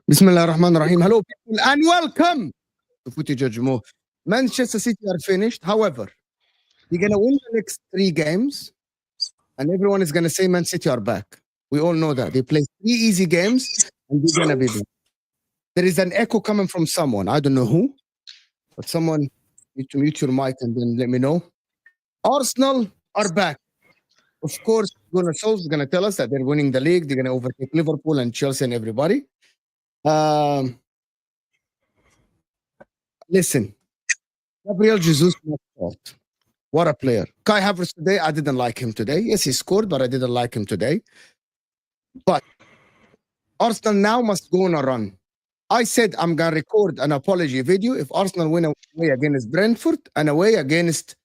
Bismillah ar-Rahman ar-Rahim. Hello, people, and welcome to Footy Judgmo. Manchester City are finished. However, they're going to win the next 3 games, and everyone is going to say Man City are back. We all know that. They play 3 easy games, and they're going to be back. There is an echo coming from someone. I don't know who, but someone need to mute your mic and then let me know. Arsenal are back. Of course, Sulz is going to tell us that they're winning the league. They're going to overtake Liverpool and Chelsea and everybody. Listen, Gabriel Jesus, what a player. Kai Havertz today, I didn't like him today. Yes, he scored, but I didn't like him today. But Arsenal now must go on a run. I said I'm going to record an apology video if Arsenal win away against Brentford and away against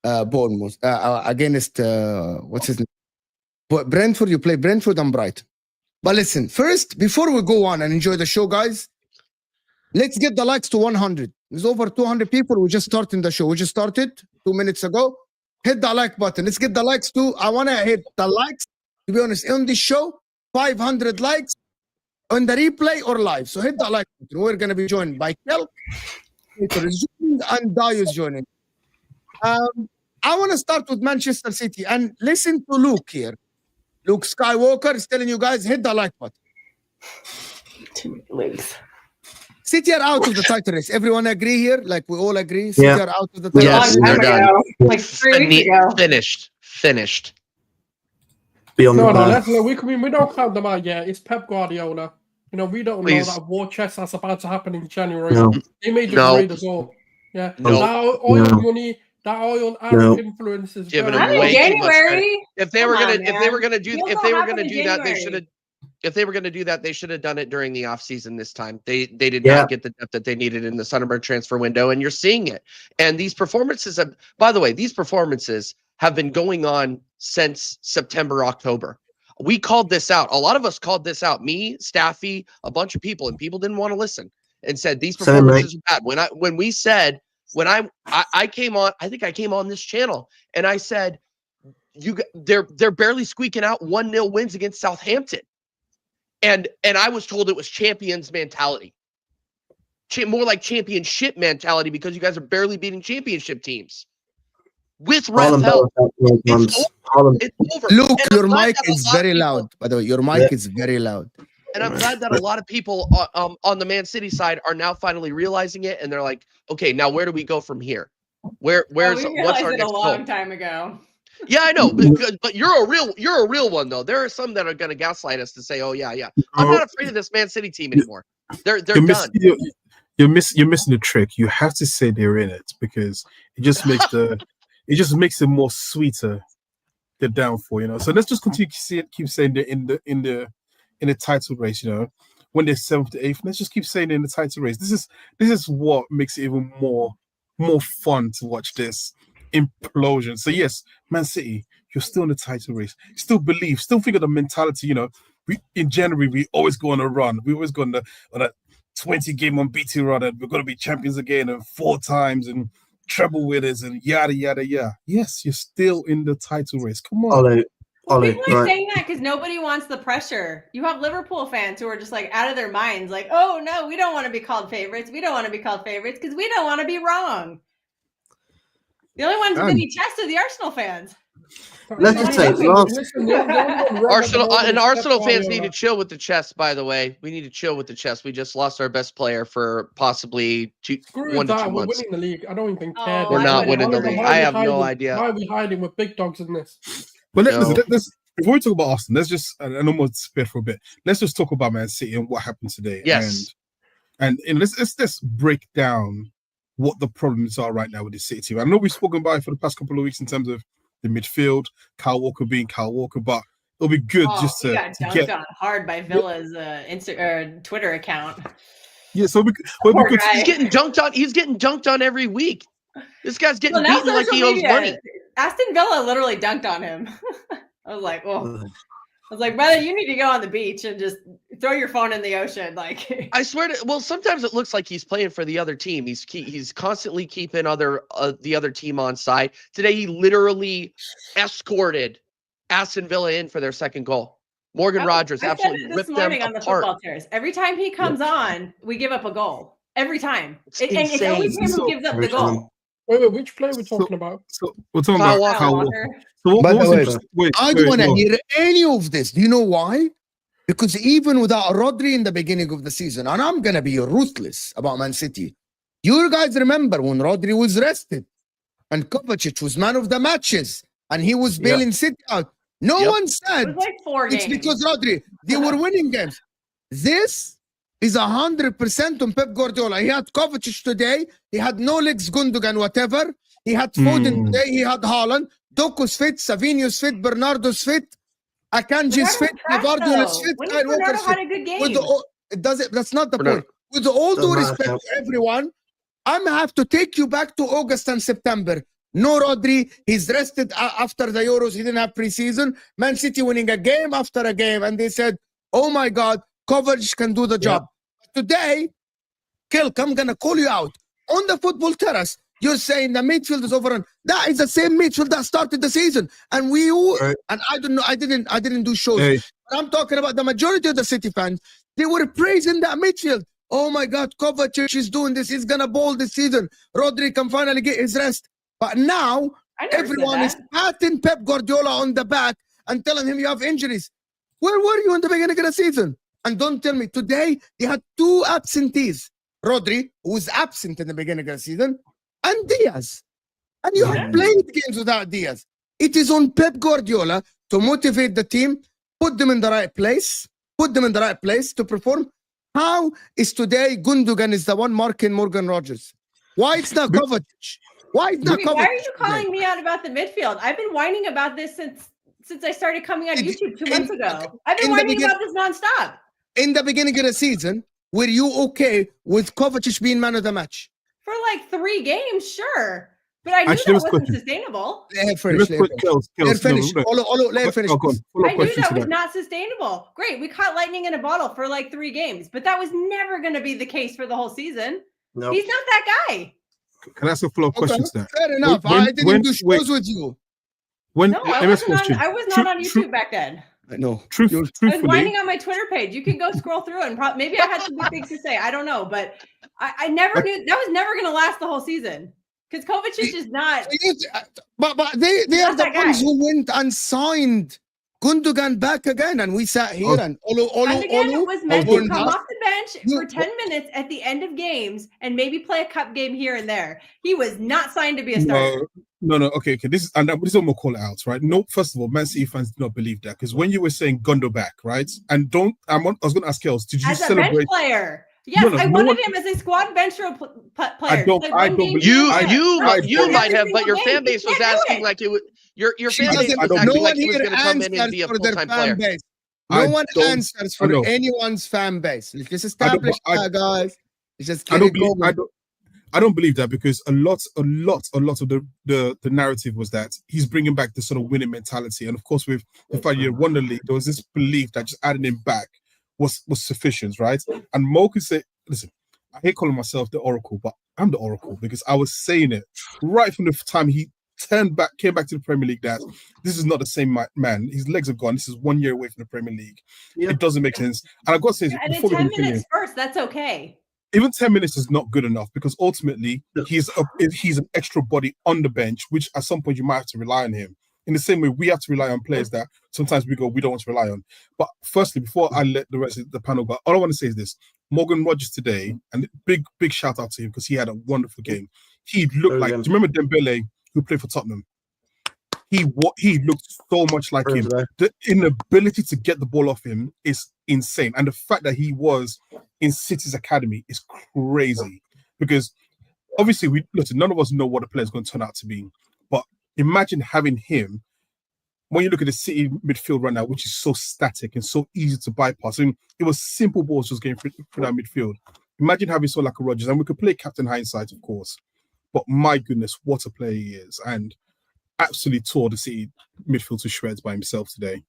Bournemouth. What's his name? Brentford, you play Brentford and Brighton. But listen, first, before we go on and enjoy the show, guys, let's get the likes to 100. There's over 200 people. We just started the show. We just started 2 minutes ago. Hit the like button. Let's get the likes to. I want to hit the likes, to be honest, on this show. 500 likes on the replay or live. So hit the like button. We're going to be joined by Kelk, and Dio is joining. I want to start with Manchester City and listen to Luke here. Luke Skywalker is telling you guys, hit the like button. 2 links. City are out of the title race. Everyone agree here? Like we all agree? City are out of the title Yes, race. they're done. Like 3 weeks ago. Finished. Beyond No, the no, we don't count them out yet. It's Pep Guardiola. You know, we don't know that war chest that's about to happen in January. No. They may just raid us all. Yeah. No. That oil money, that oil Arab influence is Giving very- them way too much credit. January. If they were gonna do that, they should have. January. If they were going to do that, they should have done it during the offseason this time. They did Yeah. not get the depth that they needed in the Sunderland transfer window, and you're seeing it. And these performances have, by the way, these performances have been going on since September, October. We called this out. A lot of us called this out. Me, Staffy, a bunch of people, and people didn't want to listen and said these performances are bad. When I came on, I think I came on this channel and I said, they're barely squeaking out 1-0 wins against Southampton. And I was told it was champions mentality, more like championship mentality, because you guys are barely beating championship teams. With Rafael, it's over. Luke, your mic is very loud. By the way, your mic is very loud. And I'm glad that a lot of people on the Man City side are now finally realizing it, and they're like, okay, now where do we go from here? What's our next goal? Long time ago. Yeah, I know, but you're a real one though. There are some that are going to gaslight us to say, "Oh yeah, I'm not afraid of this Man City team anymore. They're done." You're missing the trick. You have to say they're in it because it just makes it more sweeter. The downfall, you know. So let's just continue to keep saying they're in the title race, you know. When they're 7th to 8th, let's just keep saying they're in the title race. This is what makes it even more fun to watch this implosion. So yes, Man City, you're still in the title race. Still believe, still think of the mentality, you know. In January, we always go on a run. We always go on a 20-game unbeaten run, and we're going to be champions again and 4 times and treble winners and yada yada yada. Yes, you're still in the title race. Come on. People are saying that because nobody wants the pressure. You have Liverpool fans who are just like out of their minds, like, oh no, we don't want to be called favorites. We don't want to be called favorites because we don't want to be wrong. The only ones with any chest are the Arsenal fans. Let's just say Arsenal fans need to chill with the chest. By the way, we need to chill with the chest. We just lost our best player for possibly 1 to 2 months. We're winning the league. I don't even care. We're not winning the league. I have no idea. Why are we hiding with big dogs in this? But let's before we talk about Arsenal, let's just I know more spit for a bit. Let's just talk about Man City and what happened today. Yes, and let's break down what the problems are right now with the City team. I know we've spoken about it for the past couple of weeks in terms of the midfield, Kyle Walker being Kyle Walker, but it'll be good just to get on hard by Villa's Twitter account. Yeah, so he's getting dunked on. He's getting dunked on every week. This guy's getting beaten like he owes money. Aston Villa literally dunked on him. I was like, brother, you need to go on the beach and just throw your phone in the ocean. Like, I swear to. Well, sometimes it looks like he's playing for the other team. He's constantly keeping the other team on side. Today, he literally escorted Aston Villa in for their second goal. Morgan Rogers I said absolutely it this ripped them morning on the apart. football tears. Every time he comes on, we give up a goal. Every time. It's And it's always insane. him So- who gives up Every the goal. Wait, which player we're talking about? So we're talking Kyle about Walker. Kyle Kyle Walker. Walker. So what By the was way, interesting? Wait, I don't wait, want to no. hear any of this. Do you know why? Because even without Rodri in the beginning of the season, and I'm going to be ruthless about Man City, you guys remember when Rodri was rested and Kovacic was man of the matches and he was bailing City out. No Yep. one It said was like 4 it's games. because Rodri, they were winning games. This is 100% on Pep Guardiola. He had Kovacic today. He had no legs, Gundogan, whatever. He had Foden today. He had Haaland. Doku's fit. Savino's fit. Bernardo's fit. Akanji's fit. Gvardiola's fit. When Kyle Bernardo Walker's fit. had a good game. With the, it doesn't. That's not the Bernardo. point. With all due Doesn't respect matter. to everyone, I'm have to take you back to August and September. No Rodri. He's rested after the Euros. He didn't have preseason. Man City winning a game after a game, and they said, "Oh my God, Kovacic can do the job." Today, Kelk, I'm gonna call you out on the football terrace. You're saying the midfield is overrun. That is the same midfield that started the season, and we all. Right. And I don't know. I didn't do shows. Hey, But I'm talking about the majority of the City fans. They were praising that midfield. Oh my God, Kovacic is doing this. He's gonna ball this season. Rodri can finally get his rest. But now I never everyone said is that. patting Pep Guardiola on the back and telling him you have injuries. Where were you in the beginning of the season? And don't tell me today they had 2 absentees. Rodri, who was absent in the beginning of the season, and Diaz. And you have played games without Diaz. It is on Pep Guardiola to motivate the team, put them in the right place, to perform. How is today Gundogan is the one marking Morgan Rogers? Why it's not Kovacic? Why it's not Wait, Kovacic? why are you calling me out about the midfield? I've been whining about this since I started coming on YouTube 2 months ago. I've been in the whining begin- about this nonstop. In the beginning of the season, were you okay with Kovacic being man of the match? For like 3 games, sure. But I knew Actually, that let's wasn't question. sustainable. Let her let's finish. put Kels, Let her Kels, finish. no, no. Olo, let her finish. Oh, go on. please. Follow-up I knew question that to was that. not sustainable. Great, we caught lightning in a bottle for like 3 games, but that was never going to be the case for the whole season. Nope. He's not that guy. Can I ask a follow-up Okay, question to that? fair enough. When- I didn't when- do shows wait. with you. When No, I MS wasn't on. question, I was not on YouTube True- back then. No. truthfully, I was whining on my Twitter page. You can go scroll through it, and maybe I had some good things to say. I don't know, but I never knew that was never going to last the whole season because Kovacic is not. But they are Not the that ones guy. who went and signed Gundogan back again, and we sat here and And again, it was meant Olo, to come off the bench You- for 10 minutes at the end of games and maybe play a cup game here and there. He was not signed to be a starter. No. Okay. This is and this is what we'll call it out, right? No, first of all, Man City fans do not believe that because when you were saying Gundo back, right? And I was going to ask Kels, did you As a bench celebrate? player. Yes, No, I no wanted one- him as a squad bench role player. I don't believe- You I- you I you don't- might have, Every but your single fan game. base You was can't do asking it. like it was your She fan base doesn't- was no acting one like he was here going to come in and answers be a for their full-time fan player. base. I No one don't- answers I for know. anyone's fan base. Let's just I don't- establish I- that, guys. Let's just I get don't it believe. going. I don't believe that because a lot of the narrative was that he's bringing back the sort of winning mentality, and of course with the fact you won the league, there was this belief that just adding him back was sufficient, right? And Mo could say, listen, I hate calling myself the Oracle, but I'm the Oracle because I was saying it right from the time he came back to the Premier League that this is not the same man. His legs are gone. This is 1 year away from the Premier League. Yeah. It doesn't make sense. And I've got to say, And in before we 10 continue, minutes first, that's okay. even 10 minutes is not good enough because ultimately No. he's an extra body on the bench, which at some point you might have to rely on him. In the same way, we have to rely on players that sometimes we don't want to rely on. But firstly, before I let the rest of the panel go, all I want to say is this. Morgan Rogers today, and big shout out to him because he had a wonderful game. He looked like, do you remember Dembele who played for Tottenham? He looked so much like him. The inability to get the ball off him is insane. And the fact that he was in City's academy is crazy. Because obviously, none of us know what the player's going to turn out to be. But imagine having him when you look at the City midfield right now, which is so static and so easy to bypass. I mean, it was simple balls just going through that midfield. Imagine having someone like a Rodgers, and we could play Captain Hindsight, of course. But my goodness, what a player he is. And absolutely tore the City midfield to shreds by himself today.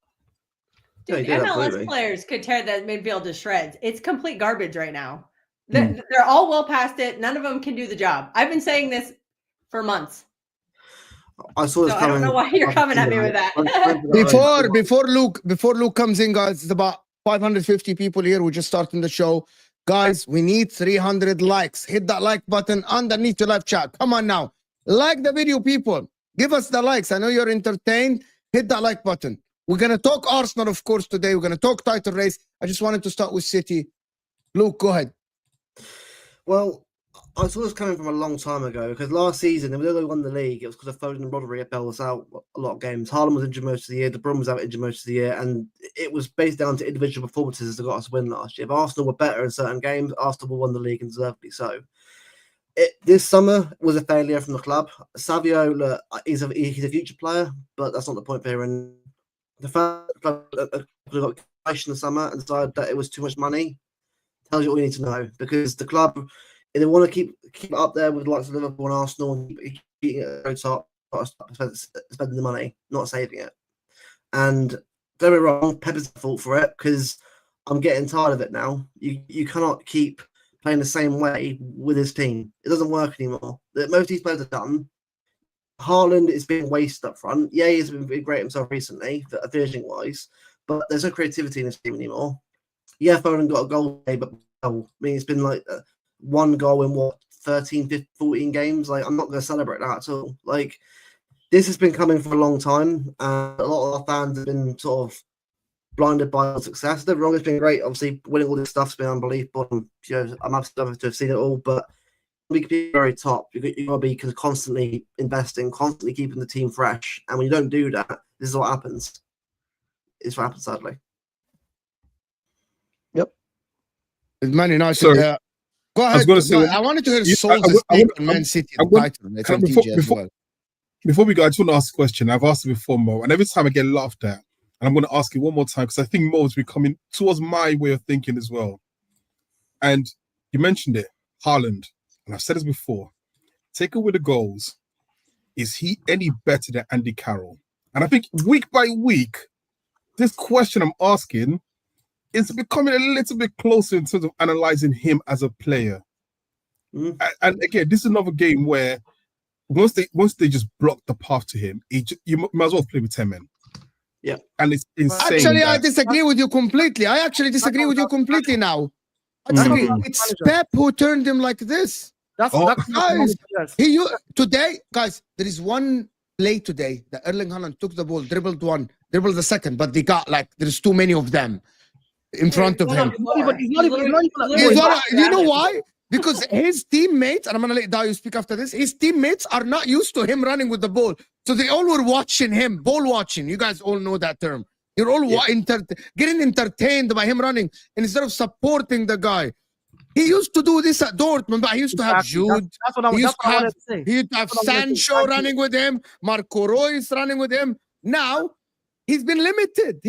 Yeah, Dude, he did, MLS absolutely. players could tear that midfield to shreds. It's complete garbage right now. They're all well past it. None of them can do the job. I've been saying this for months. I saw this So I coming. don't know why you're coming at me with that. Before Luke comes in, guys, it's about 550 people here. We're just starting the show. Guys, we need 300 likes. Hit that like button underneath your live chat. Come on now. Like the video, people. Give us the likes. I know you're entertained. Hit that like button. We're going to talk Arsenal, of course, today. We're going to talk title race. I just wanted to start with City. Luke, go ahead. Well, I saw this coming from a long time ago because last season, when they won the league, it was because of Foden and Rodri had bailed us out a lot of games. Haaland was injured most of the year. De Bruyne was out injured most of the year. And it was based down to individual performances that got us a win last year. If Arsenal were better in certain games, Arsenal won the league and deservedly so. This summer was a failure from the club. Savio, look, he's a future player, but that's not the point here. And the fact that the club got cash in the summer and decided that it was too much money tells you all you need to know. Because the club, if they want to keep it up there with the likes of Liverpool and Arsenal and keep it at the top, spending the money, not saving it. And don't be wrong, Pep is at fault for it because I'm getting tired of it now. You cannot keep playing the same way with his team. It doesn't work anymore. Most of these players are done. Haaland is being wasted up front. Yeah, he's been great himself recently, finishing wise, but there's no creativity in his team anymore. Yeah, Foden got a goal today, but I mean, it's been like one goal in 13, 15, 14 games. Like, I'm not going to celebrate that at all. Like, this has been coming for a long time. A lot of our fans have been sort of blinded by our success. Don't get me wrong, it's been great. Obviously, winning all this stuff's been unbelievable. I'm absolutely to have seen it all, but we can be very top. You got to be constantly investing, constantly keeping the team fresh. And when you don't do that, this is what happens. It's what happens, sadly. Yep. It's Man United. Sorry. Go ahead. I was going to say, I wanted to hear Sulz's take on Man City and title. It's on TJ as well. Before we go, I just want to ask a question. I've asked it before, Mo, and every time I get laughed at, and I'm going to ask you one more time because I think Mo's becoming towards my way of thinking as well. And you mentioned it, Haaland, and I've said this before. Take away the goals. Is he any better than Andy Carroll? And I think week by week, this question I'm asking is becoming a little bit closer in terms of analyzing him as a player. And again, this is another game where once they just block the path to him, you might as well play with 10 men. Yeah. And it's insane. Actually, I disagree with you completely. I actually disagree with you completely now. I disagree. It's Pep who turned him like this. That's guys, today, guys, there is one play today that Erling Haaland took the ball, dribbled the second, but they got there's too many of them in front of him. You know why? Because his teammates, and I'm going to let Dayo speak after this, his teammates are not used to him running with the ball. So they all were watching him, ball watching. You guys all know that term. You're all getting entertained by him running instead of supporting the guy. He used to do this at Dortmund, but he used to have Jude. That's what I wanted to say. He used to have Sancho running with him, Marco Reus running with him. Now, he's been limited.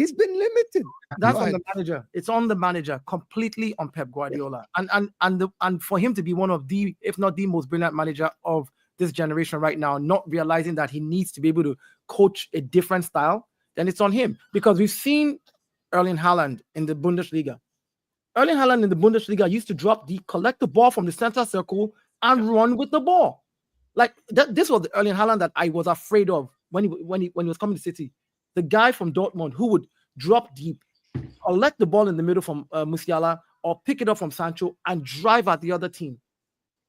That's on the manager. It's on the manager, completely on Pep Guardiola. And for him to be one of the, if not the most brilliant manager of this generation right now, not realizing that he needs to be able to coach a different style, then it's on him. Because we've seen Erling Haaland in the Bundesliga. Erling Haaland in the Bundesliga used to collect the ball from the center circle and run with the ball. Like this was the Erling Haaland that I was afraid of when he was coming to City. The guy from Dortmund who would drop deep, collect the ball in the middle from Musiala, or pick it up from Sancho and drive at the other team.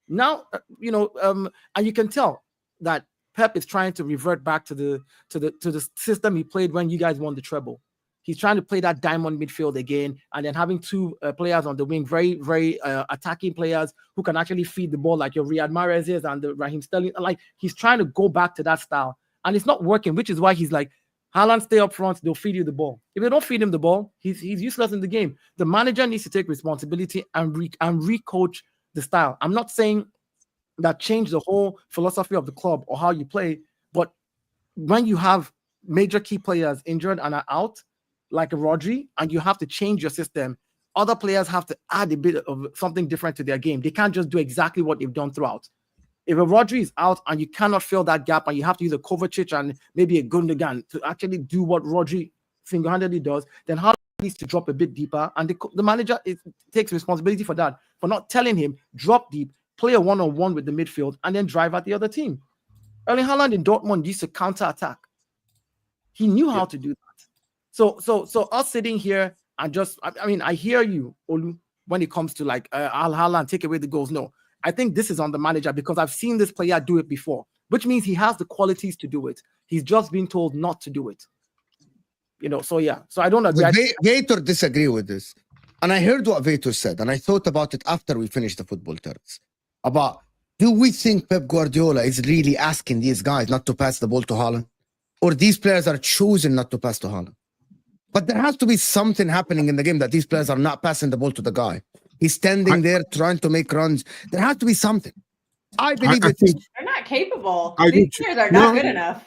Now, and you can tell that Pep is trying to revert back to the system he played when you guys won the treble. He's trying to play that diamond midfield again, and then having two players on the wing, very, very attacking players who can actually feed the ball like your Riyad Mahrez and the Raheem Sterling. Like, he's trying to go back to that style, and it's not working, which is why he's like, Haaland, stay up front, they'll feed you the ball. If they don't feed him the ball, he's useless in the game. The manager needs to take responsibility and re-coach the style. I'm not saying that change the whole philosophy of the club or how you play, but when you have major key players injured and are out, like a Rodri, and you have to change your system, other players have to add a bit of something different to their game. They can't just do exactly what they've done throughout. If a Rodri is out and you cannot fill that gap and you have to use a Kovacic and maybe a Gundogan to actually do what Rodri single-handedly does, then Haaland needs to drop a bit deeper, and the manager takes responsibility for that, for not telling him, drop deep, play a one-on-one with the midfield, and then drive at the other team. Erling Haaland in Dortmund used to counter attack. He knew how to do that. So us sitting here and just, I mean, I hear you, Olu, when it comes to like Al Haaland, take away the goals. No, I think this is on the manager because I've seen this player do it before, which means he has the qualities to do it. He's just been told not to do it. You know, so yeah. So I don't agree. Vator disagree with this. And I heard what Vator said, and I thought about it after we finished the football terms. About, do we think Pep Guardiola is really asking these guys not to pass the ball to Haaland? Or these players are choosing not to pass to Haaland? But there has to be something happening in the game that these players are not passing the ball to the guy. He's standing there trying to make runs. There has to be something. I believe they're not capable. These players are not good enough.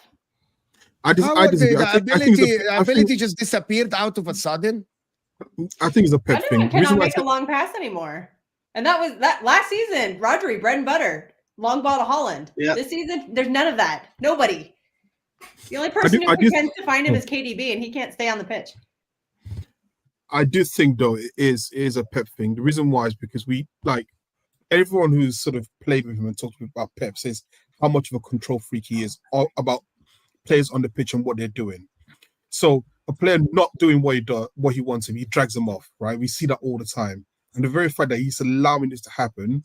The ability just disappeared out of a sudden. I think it's a Pep thing. Cannot make a long pass anymore. And that was that last season. Rodri, bread and butter, long ball to Haaland. Yeah. This season, there's none of that. Nobody. The only person who pretends to find him is KDB, and he can't stay on the pitch. I do think though it is a Pep thing. The reason why is because we like everyone who's sort of played with him and talked about Pep says how much of a control freak he is about players on the pitch and what they're doing. So a player not doing what he wants him, he drags them off, right? We see that all the time. And the very fact that he's allowing this to happen,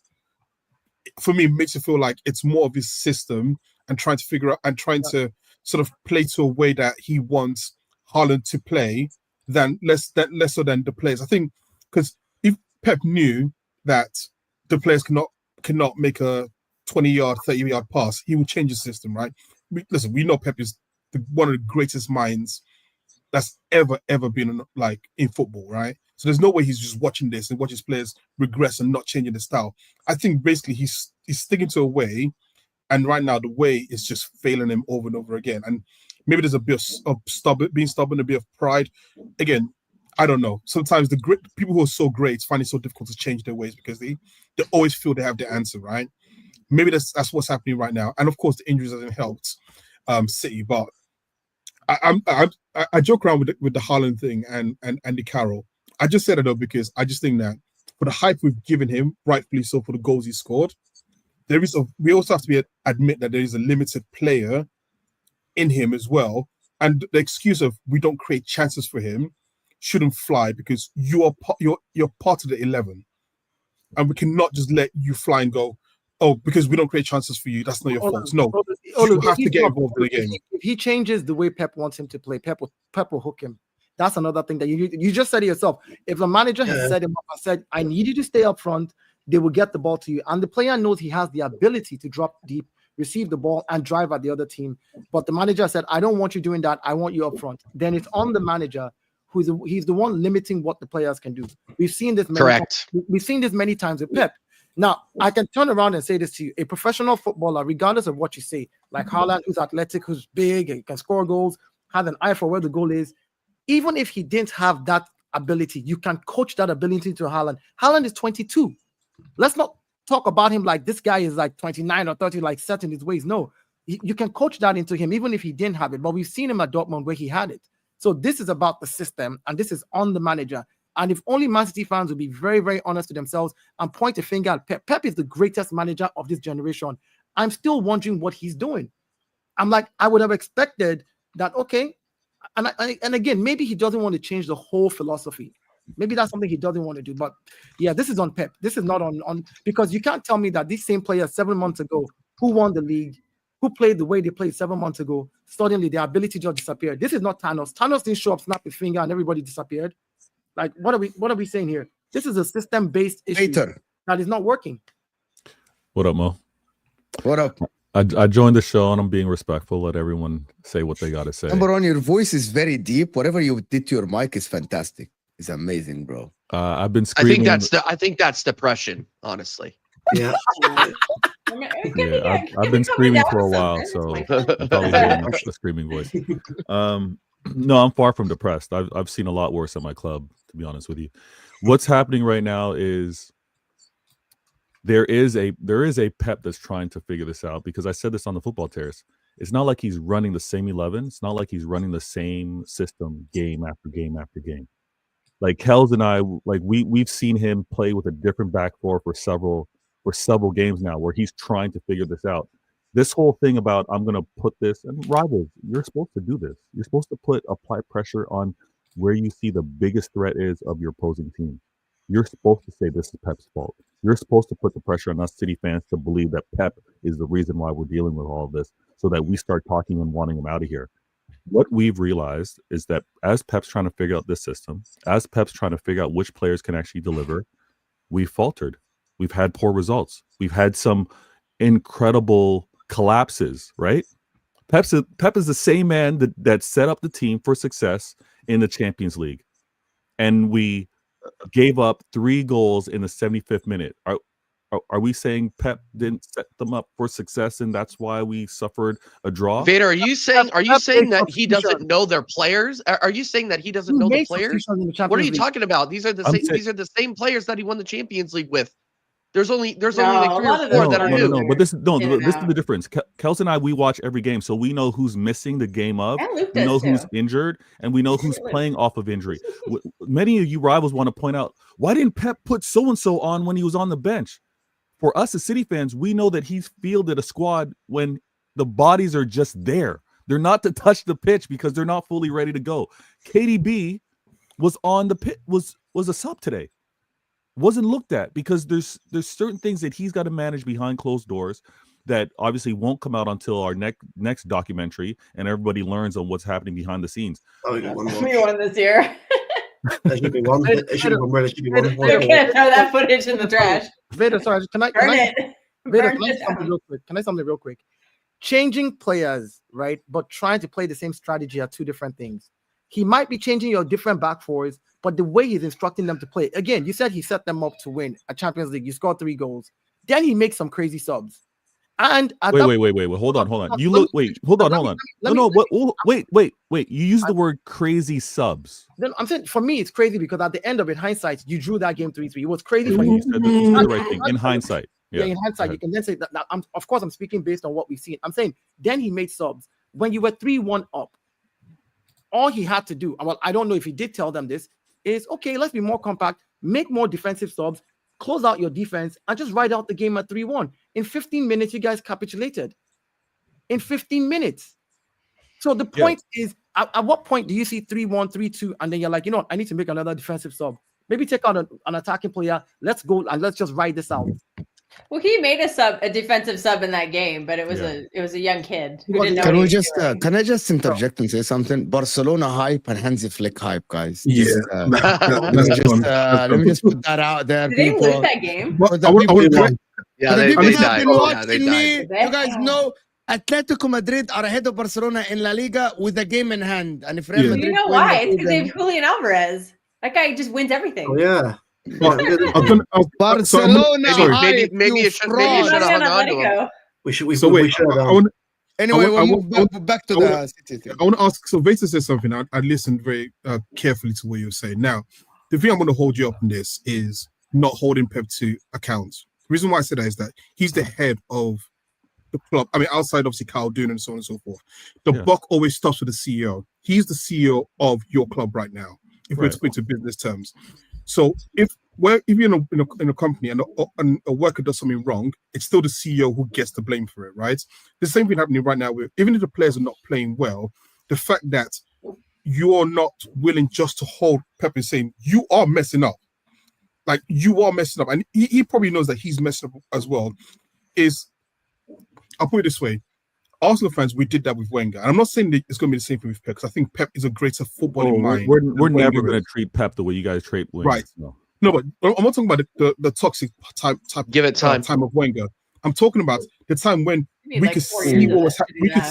for me, makes it feel like it's more of his system and trying to figure out and trying to sort of play to a way that he wants Haaland to play than less so than the players. I think because if Pep knew that the players cannot make a 20-yard, 30-yard pass, he would change the system, right? We know Pep is one of the greatest minds that's ever been like in football, right? So there's no way he's just watching this and watch his players regress and not changing the style. I think basically he's sticking to a way, and right now the way is just failing him over and over again. And maybe there's a bit of being stubborn, a bit of pride. Again, I don't know. Sometimes the great people who are so great find it so difficult to change their ways because they always feel they have the answer, right? Maybe that's what's happening right now. And of course, the injuries hasn't helped City, but I joke around with the Haaland thing and the Carroll. I just said it though because I just think that for the hype we've given him, rightfully so, for the goals he scored, we also have to admit that there is a limited player in him as well. And the excuse of we don't create chances for him shouldn't fly because you're part of the 11, and we cannot just let you fly and go, oh, because we don't create chances for you, that's not your fault. No, you have to get involved in the game. If he changes the way Pep wants him to play, Pep will hook him. That's another thing that you just said it yourself. If a manager has set him up and said, I need you to stay up front, they will get the ball to you. And the player knows he has the ability to drop deep, receive the ball, and drive at the other team. But the manager said, I don't want you doing that. I want you up front. Then it's on the manager he's the one limiting what the players can do. We've seen this many times with Pep. Now, I can turn around and say this to you. A professional footballer, regardless of what you say, like Haaland, who's athletic, who's big, and can score goals, has an eye for where the goal is, even if he didn't have that ability, you can coach that ability to Haaland. Haaland is 22. Let's not talk about him like this guy is like 29 or 30, like set in his ways. No, you can coach that into him, even if he didn't have it. But we've seen him at Dortmund where he had it. So this is about the system, and this is on the manager. And if only Man City fans would be very, very honest to themselves and point a finger at Pep. Pep is the greatest manager of this generation. I'm still wondering what he's doing. I'm like, I would have expected that, okay. And again, maybe he doesn't want to change the whole philosophy. Maybe that's something he doesn't want to do. But yeah, this is on Pep. This is not on because you can't tell me that these same players 7 months ago who won the league, who played the way they played 7 months ago, suddenly their ability just disappeared. This is not Thanos. Thanos didn't show up, snap his finger, and everybody disappeared. Like, what are we saying here? This is a system-based issue that is not working. What up, Mo? What up? I joined the show and I'm being respectful. Let everyone say what they got to say. Number one, your voice is very deep. Whatever you did to your mic is fantastic. It's amazing, bro. I've been screaming. I think that's depression, honestly. Yeah. I've been screaming for a while, so I'm probably hearing the screaming voice. No, I'm far from depressed. I've seen a lot worse at my club, to be honest with you. What's happening right now is there is a Pep that's trying to figure this out, because I said this on the football terrace. It's not like he's running the same 11. It's not like he's running the same system game after game after game. Like Kells and I, like we've seen him play with a different back four for several games now, where he's trying to figure this out. This whole thing about I'm going to put this, and rivals, you're supposed to do this. You're supposed to apply pressure on where you see the biggest threat is of your opposing team. You're supposed to say this is Pep's fault. You're supposed to put the pressure on us City fans to believe that Pep is the reason why we're dealing with all of this, so that we start talking and wanting him out of here. What we've realized is that as Pep's trying to figure out this system, as Pep's trying to figure out which players can actually deliver, we've faltered. We've had poor results. We've had some incredible collapses, right? Pep is the same man that set up the team for success in the Champions League. And we gave up 3 goals in the 75th minute. Are we saying Pep didn't set them up for success and that's why we suffered a draw? Vader, are you saying that he doesn't know their players? Are you saying that he doesn't know the players? What are you talking about? These are the same players that he won the Champions League with. There's only like 3 or 4 that are new. No, but this is the difference. Kels and I, we watch every game, so we know who's missing the game of, we know who's injured, and we know who's playing off of injury. Many of you rivals want to point out, why didn't Pep put so-and-so on when he was on the bench? For us as City fans, we know that he's fielded a squad when the bodies are just there. They're not to touch the pitch because they're not fully ready to go. KDB was on the pit, was a sub today. Wasn't looked at because there's certain things that he's got to manage behind closed doors that obviously won't come out until our next documentary and everybody learns on what's happening behind the scenes. Oh, we got one more. Me one this year. There should be one. There should be one. There should be one. They're gonna throw that footage in the trash. Vader, sorry, can I something real quick? Changing players, right? But trying to play the same strategy are 2 different things. He might be changing your different back fours, but the way he's instructing them to play, again, you said he set them up to win a Champions League. You scored 3 goals. Then he makes some crazy subs. And wait, hold on. Hold on. Wait. You use the word crazy subs. Then I'm saying for me, it's crazy because at the end of it, hindsight, you drew that game 3-3. It was crazy for you. You said the right thing in hindsight. Yeah, in hindsight, you can then say that of course, I'm speaking based on what we've seen. I'm saying then he made subs when you were 3-1 up. All he had to do, well, I don't know if he did tell them this, is okay, let's be more compact, make more defensive subs, close out your defense, and just ride out the game at 3-1. In 15 minutes, you guys capitulated. In 15 minutes. So the point is, at what point do you see 3-1, 3-2, and then you're like, you know what, I need to make another defensive sub. Maybe take out an attacking player. Let's go and let's just ride this out. Well, he made a defensive sub in that game, but it was a young kid. Can I just interject and say something? Barcelona hype and Hansi Flick hype, guys. Yeah, let me just put that out there. Did they lose that game? They died. You guys know Atletico Madrid are ahead of Barcelona in La Liga with a game in hand, and if Real Madrid, you know why? It's because they have Julian Alvarez. That guy just wins everything. Oh yeah. Barcelona. Maybe it should have hung on to him. We should have. Anyway, back to the City thing. I want to ask. So Vader said something. I listened very carefully to what you were saying. Now, the thing I'm going to hold you up on this is not holding Pep to account. The reason why I said that is that he's the head of the club. I mean, outside obviously Carl Duran and so on and so forth. The buck always stops with the CEO. He's the CEO of your club right now. If we're to put it to business terms. So if you're in a company and a worker does something wrong, it's still the CEO who gets the blame for it, right? The same thing happening right now with even if the players are not playing well, the fact that you're not willing just to hold Pep and saying you are messing up, like you are messing up, and he probably knows that he's messing up as well. I'll put it this way. Arsenal fans, we did that with Wenger. And I'm not saying that it's going to be the same thing with Pep because I think Pep is a greater footballing mind. We're never going to treat Pep the way you guys treat Wenger. Right. No, but I'm not talking about the toxic type. Give it time. Time of Wenger. I'm talking about the time when we could see what was happening. We could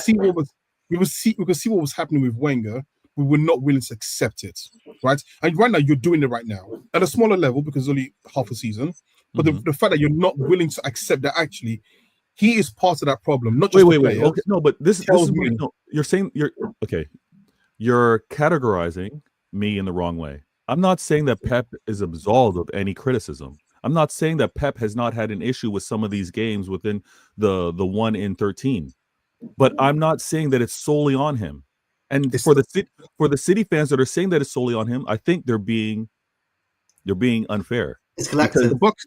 see what was happening with Wenger. We were not willing to accept it, right? And right now you're doing it right now at a smaller level because it's only half a season. But the fact that you're not willing to accept that actually he is part of that problem, not just wait. Okay, no, but this is no, you're saying you're categorizing me in the wrong way. I'm not saying that Pep is absolved of any criticism. I'm not saying that Pep has not had an issue with some of these games within the 1 in 13. But I'm not saying that it's solely on him. And for the City fans that are saying that it's solely on him, I think they're being unfair. It's collective. The Bucks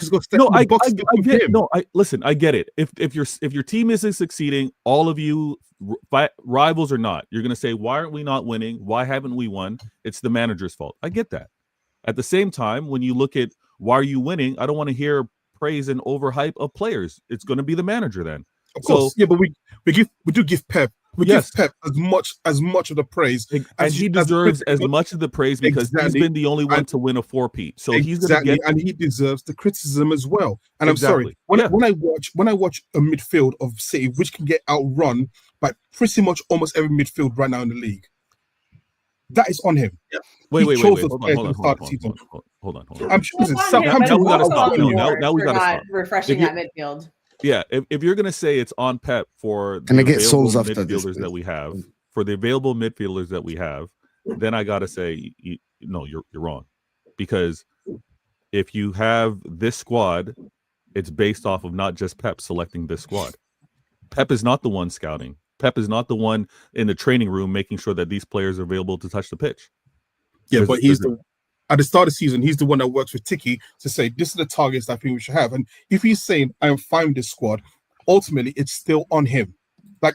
is going to step. No, I get. No, listen. I get it. If your team isn't succeeding, all of you, rivals or not, you're going to say, why aren't we not winning? Why haven't we won? It's the manager's fault. I get that. At the same time, when you look at why are you winning, I don't want to hear praise and overhype of players. It's going to be the manager then. Of course, yeah, but we do give Pep. We give Pep as much of the praise, and he deserves as much of the praise because he's been the only one to win a 4-peat. So he's going to get, and he deserves the criticism as well. And I'm sorry, when I watch a midfield of City which can get outrun by pretty much almost every midfield right now in the league, that is on him. Yeah. Wait. Hold on. I'm choosing. Now we got to stop. Now we got to stop. Refreshing that midfield. Yeah, if you're gonna say it's on Pep for the available midfielders that we have, then I gotta say no, you're wrong, because if you have this squad, it's based off of not just Pep selecting this squad. Pep is not the one scouting. Pep is not the one in the training room making sure that these players are available to touch the pitch. Yeah, but at the start of the season, he's the one that works with Tiki to say, this is the targets that I think we should have. And if he's saying, I am fine with this squad, ultimately, it's still on him. Like,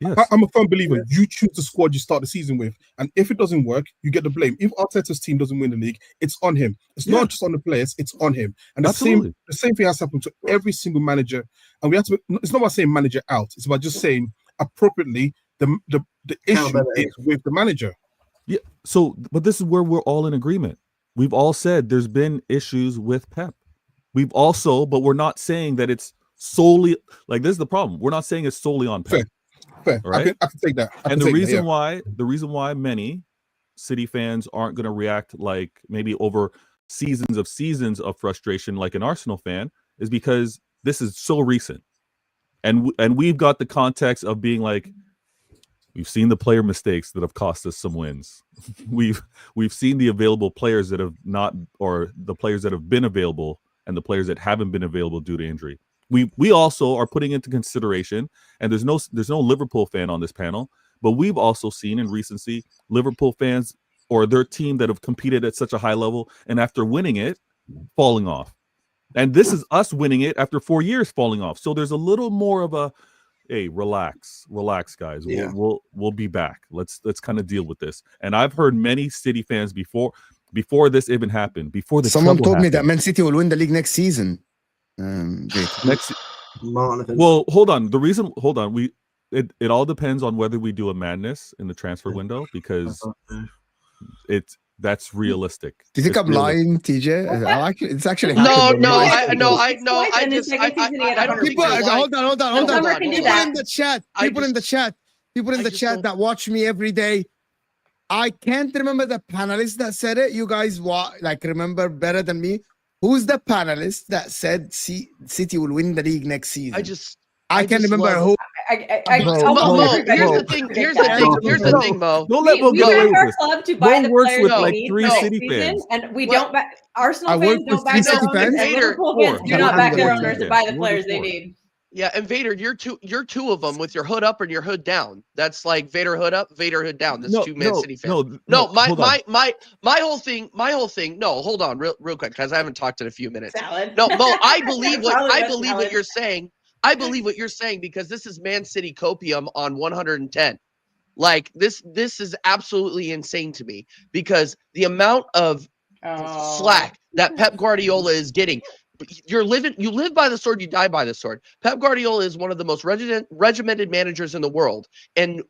yes. I'm a firm believer. You choose the squad you start the season with. And if it doesn't work, you get the blame. If Arteta's team doesn't win the league, it's on him. It's not just on the players, it's on him. And the same thing has happened to every single manager. And we have to, it's not about saying manager out. It's about just saying appropriately, the issue is with the manager. Yeah. So, but this is where we're all in agreement. We've all said there's been issues with Pep. We've also, but we're not saying that it's solely like this is the problem. We're not saying it's solely on Pep. Fair. Right? I can take that. The reason why many City fans aren't going to react like maybe over seasons of frustration like an Arsenal fan is because this is so recent, and we've got the context of being like, we've seen the player mistakes that have cost us some wins. We've seen the available players that have not, or the players that have been available and the players that haven't been available due to injury. We also are putting into consideration, and there's no Liverpool fan on this panel, but we've also seen in recency Liverpool fans or their team that have competed at such a high level and after winning it, falling off. And this is us winning it after 4 years falling off. So there's a little more of a, hey, relax, guys. Yeah. We'll be back. Let's kind of deal with this. And I've heard many City fans before this even happened. Someone told me that Man City will win the league next season. Well, hold on. It all depends on whether we do a madness in the transfer window, because that's realistic. Do you think I'm lying, TJ? It's actually I don't think hold on. People in the chat that watch me every day. I can't remember the panelist that said it. You guys remember better than me. Who's the panelist that said City will win the league next season? I can't remember who. Mo, here's the thing, Mo. Don't let Mo we get away with our this. club to buy Mo the works players with we like need 3 next City season, fans. and we don't back Arsenal I fans. work Don't with back 3 City fans. and Liverpool fans do not back their owners to buy the players they need. Yeah, and Vader, you're two of them with your hood up and your hood down. That's like Vader hood up, Vader hood down. That's two Man City fans. My whole thing. No, hold on, real quick, because I haven't talked in a few minutes. Salad. No, Mo, I believe what you're saying. I believe what you're saying because this is Man City copium on 110. Like this is absolutely insane to me because the amount of slack that Pep Guardiola is getting. You live by the sword, you die by the sword. Pep Guardiola is one of the most regimented managers in the world. And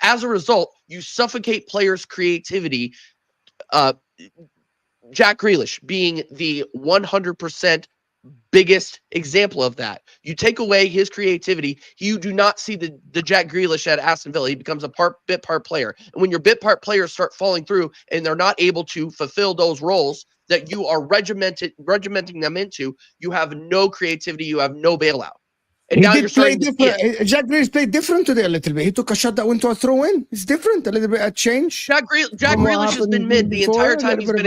as a result, you suffocate players' creativity. Jack Grealish being the 100% biggest example of that. You take away his creativity, you do not see the Jack Grealish at Aston Villa. He becomes a bit part player. And when your bit part players start falling through and they're not able to fulfill those roles that you are regimenting them into, you have no creativity, you have no bailout. And now you're starting to see it. Jack Grealish played different today a little bit. He took a shot that went to a throw-in. It's different, a little bit a change. Jack Grealish has been mid the entire time he's been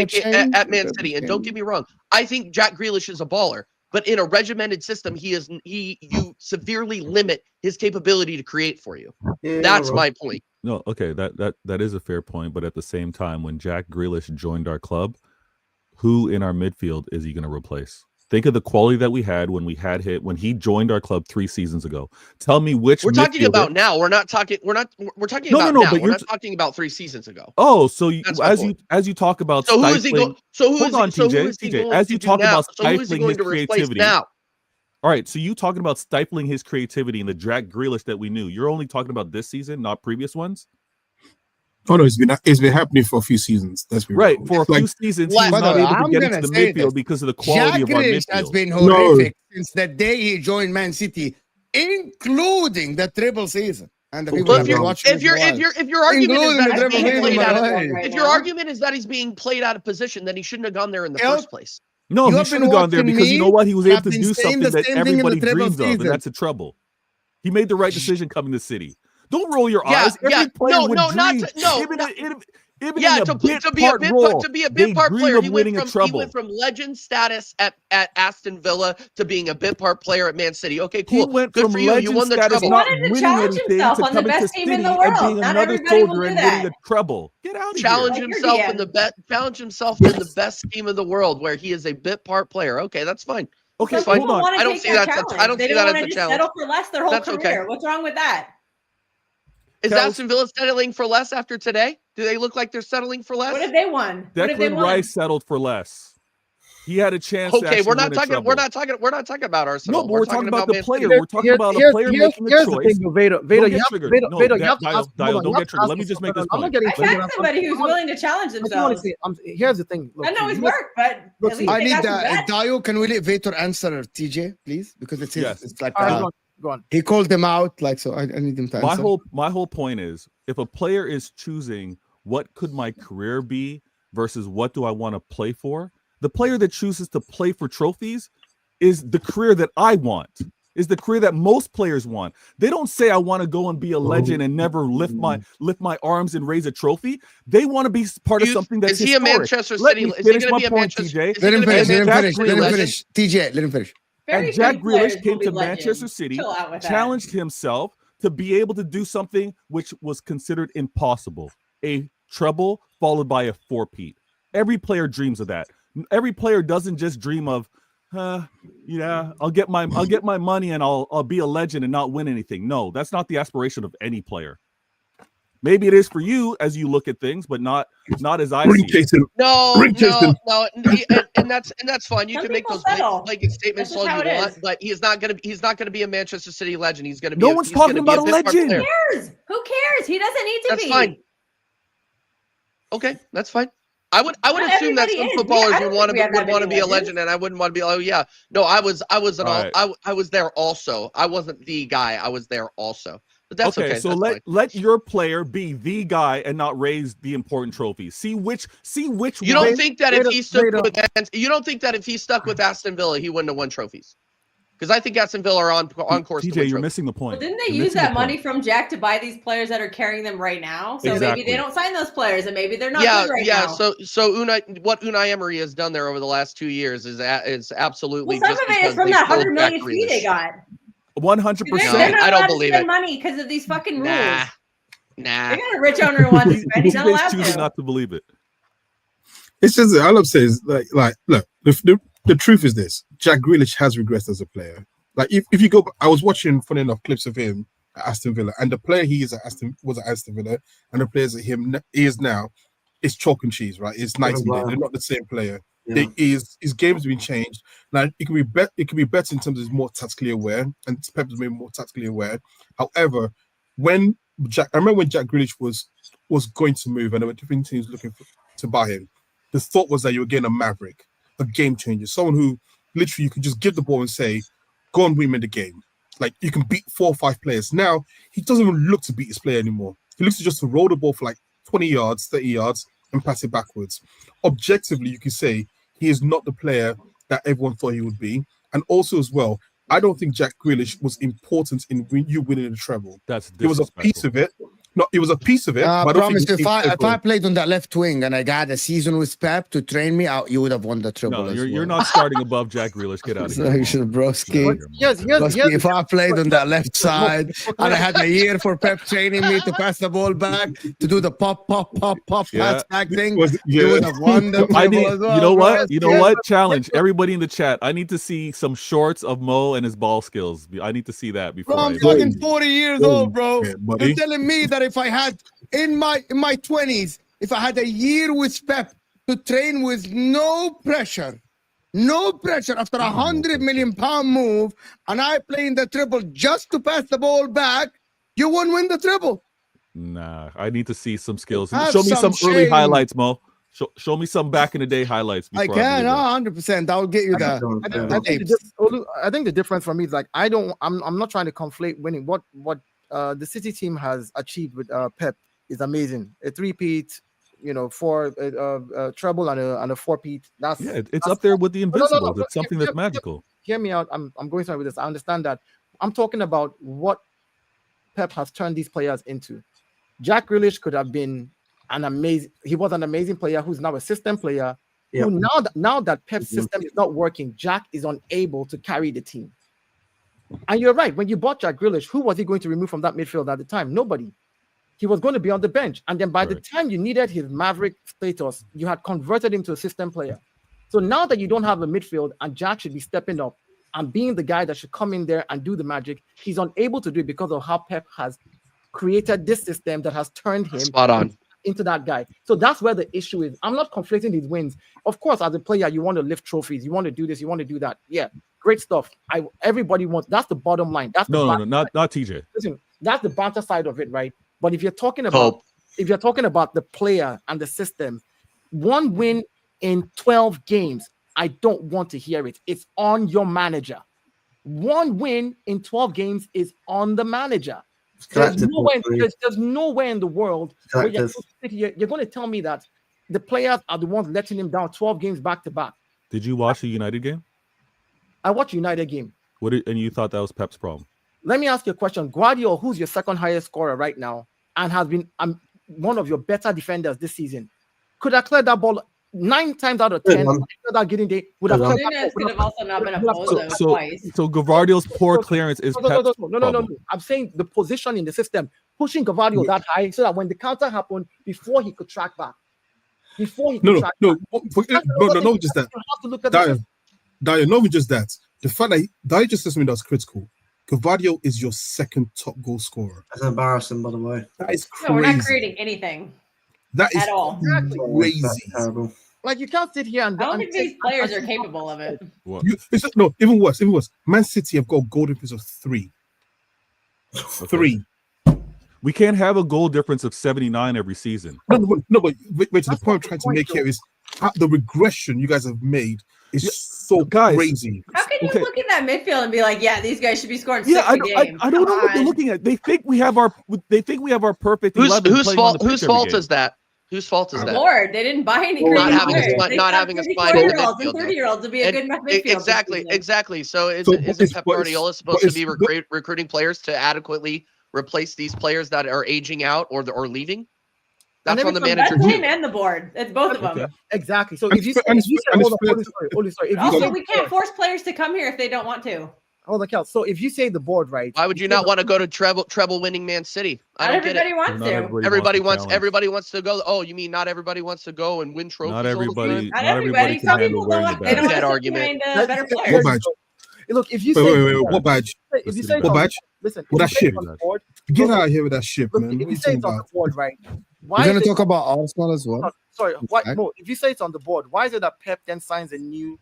at Man City. And don't get me wrong, I think Jack Grealish is a baller. But in a regimented system, you severely limit his capability to create for you. Yeah, that's my point. No, okay, that is a fair point. But at the same time, when Jack Grealish joined our club, who in our midfield is he going to replace? Think of the quality that we had when he joined our club 3 seasons ago. Tell me which We're talking about now. We're talking about now. But we're not talking about 3 seasons ago. Oh, so as you talk about so who is he going? So who is he? So who is he going as you to talk now? about So who is he stifling going his to replace creativity now? All right, so you talking about stifling his creativity and the Jack Grealish that we knew. You're only talking about this season, not previous ones. Oh no, it's been happening for a few seasons. That's right. For a few seasons, he's not able to get into the midfield because of the quality Jack of our Grealish midfield. has been horrific since the day he joined Man City, including the triple season. And the people if your argument is that he's being played out if your argument is that he's being played out of position, then he shouldn't have gone there in the first place. No, he shouldn't have gone there because you know what? He was able to do something that everybody dreams of, and that's a trouble. He made the right decision coming to City. Don't roll your eyes. Every player would dream. To be a bit part player, he went from legend status at Aston Villa to being a bit part player at Man City. Okay, cool. Good for you. You won the treble. He wanted to challenge himself on the best team in the world. Not everybody will do that. Winning a treble. Get out of here. Challenge himself in the best team in the world, where he is a bit part player. Okay, that's fine. Okay, fine. Hold on. I don't see that. I don't see that as a challenge. Settle for less their whole career. What's wrong with that? Is Aston Villa settling for less after today? Do they look like they're settling for less? What if they won? Declan Rice settled for less. He had a chance. Okay, we're not talking about Arsenal. No, we're talking about the player. We're talking about a player making a choice. Vader, don't get triggered. Don't get triggered. Let me just make this point. I found somebody who's willing to challenge themselves. Here's the thing. I know it's work, but I need Dio. Can we let Vader answer TJ, please? Because it's it's like Go on. He called him out, like, so I need him to answer. My whole point is, if a player is choosing what could my career be versus what do I want to play for, the player that chooses to play for trophies is the career that I want, is the career that most players want. They don't say I want to go and be a legend and never lift my arms and raise a trophy. They want to be part of something that's historic. He a Manchester City? Is he going to be a Manchester? Let him finish. TJ, let him finish. And Jack Grealish came to Manchester City, challenged himself to be able to do something which was considered impossible. A treble followed by a four-peat. Every player dreams of that. Every player doesn't just dream of, I'll get my money and I'll be a legend and not win anything. No, that's not the aspiration of any player. Maybe it is for you as you look at things, but not as I see it. No, and that's fine. You can make those blanket statements all you want, but he's not gonna be a Manchester City legend. He's gonna be. No one's talking about a legend. Who cares? Who cares? He doesn't need to be. That's fine. Okay, that's fine. I would assume that some footballers would want to be a legend, and I wouldn't want to be. Oh yeah, no, I was there also. I wasn't the guy. I was there also. But that's okay. So let your player be the guy and not raise the important trophies. See which. You don't think that if he stuck with Aston Villa, he wouldn't have won trophies? Because I think Aston Villa are on course. TJ, you're missing the point. Well, didn't they use that money from Jack to buy these players that are carrying them right now? So maybe they don't sign those players, and maybe they're not good right now. What Unai Emery has done there over the last 2 years is absolutely. Well, some of it is from that 100 million fee they got. 100%. I don't believe it. Money because of these fucking rules. Nah. They got a rich owner who wants to spend. He's not allowed choosing to. not to believe it. It's just all I'm saying is like look, the truth is this: Jack Grealish has regressed as a player. Like if you go, I was watching funny enough clips of him at Aston Villa, and the player he is at Aston Villa, and the players that he is now is chalk and cheese, right? It's night and day. They're not the same player. Yeah. His game's been changed. Now it can be better in terms of he's more tactically aware, and Pep's made more tactically aware. However, I remember when Jack Grealish was going to move, and there were different teams looking to buy him. The thought was that you were getting a maverick, a game changer, someone who literally you could just give the ball and say, "Go and win me the game." Like you can beat 4 or 5 players. Now he doesn't even look to beat his player anymore. He looks to just roll the ball for like 20 yards, 30 yards, and pass it backwards. Objectively, you can say he is not the player that everyone thought he would be. And also as well, I don't think Jack Grealish was important in you winning the treble. That's there was a piece of it, No, it was a piece of it. I but I don't promise think you, it if I played on that left wing and I got a season with Pep to train me out, you would have won the triple. No, as you're well. not starting above Jack Grealish. Get out of here. So, broski. Here's Broski, if I played on that left side and I had a year for Pep training me to pass the ball back, to do the pop, pass back thing, you would have won the I triple need, as well. you know bro. what? You know what? Challenge everybody in the chat. I need to see some shorts of Mo and his ball skills. I need to see that before. Bro, I'm I fucking 40 years old, bro. Yeah, buddy. You're telling me that if I had in my 20s, if I had a year with Pep to train with no pressure after £100 million move, and I play in the triple just to pass the ball back, you won't win the triple. Nah, I need to see some skills. Have Show me some some early shame. highlights, Mo. Show me some back in the day highlights. I before can, believe it. 100%. I'll get you that. I think the difference for me is like I'm not trying to conflate winning. What the City team has achieved with Pep is amazing. A 3-peat, for treble and a 4-peat. It's up there with the Invincibles. It's something that's magical. Hear me out. I'm going somewhere with this. I understand that. I'm talking about what Pep has turned these players into. Jack Grealish could have been he was an amazing player who's now a system player. Yep. Who now that Pep's system is not working, Jack is unable to carry the team. And you're right. When you bought Jack Grealish, who was he going to remove from that midfield at the time? Nobody. He was going to be on the bench. And then by the time you needed his maverick status, you had converted him to a system player. So now that you don't have a midfield and Jack should be stepping up and being the guy that should come in there and do the magic, he's unable to do it because of how Pep has created this system that has turned him Spot on. into that guy. So that's where the issue is. I'm not conflating these wins. Of course, as a player, you want to lift trophies. You want to do this. You want to do that. Yeah, great stuff. Everybody wants. That's the bottom line. That's No, not TJ. Listen, that's the banter side of it, right? But if you're talking about the player and the system, one win in 12 games, I don't want to hear it. It's on your manager. One win in 12 games is on the manager. There's nowhere in the world where you're going to tell me that the players are the ones letting him down 12 games back to back. Did you watch the United game? I watched United game. And you thought that was Pep's problem? Let me ask you a question. Guardiola, who's your second highest scorer right now and has been one of your better defenders this season, could have cleared that ball 9 times out of 10 without getting there. Would have could have also not been opposed twice. So Gavardio's poor clearance is Pep's no. I'm saying the position in the system, pushing Gavardio that high so that when the counter happened, before he could track back. Not just that. Dio, not just that. The fact that Dio just says something that's critical. Gavardio is your second top goal scorer. That's embarrassing, by the way. That is crazy. No, we're not creating anything. That is at all. Crazy. Terrible. Like you can't sit here and I don't think these players are capable of it. Even worse. Man City have got a goal difference of 3. 3. We can't have a goal difference of 79 every season. No, but wait. The point I'm trying to make here is the regression you guys have made is so crazy. How can you look at that midfield and be like, yeah, these guys should be scoring 60 games? I don't know what they're looking at. They think we have our perfect 11. Whose fault is that? Whose fault is that? Lord, they didn't buy any. Not having a spine in the midfield. And 30-years to be a good midfield. Exactly. So isn't Pep Guardiola supposed to be recruiting players to adequately replace these players that are aging out or leaving? That's on the manager That's too. him and the board. It's both of them. Exactly. So if you say, we can't force players to come here if they don't want to. Hold on, Kel. So if you say the board, right? Why would you not want to go to treble winning Man City? I don't get it. Everybody wants to. Everybody wants to go. Oh, you mean not everybody wants to go and win trophies? Not everybody. Not everybody. Some people don't. They don't want to argument. Better players. Look, if you say what badge? If you say what badge? Listen, that ship. Get out of here with that ship, man. If you say it's on the board, right? We're going to talk about Arsenal as well. Sorry, no. If you say it's on the board, why is it that Pep then signs a new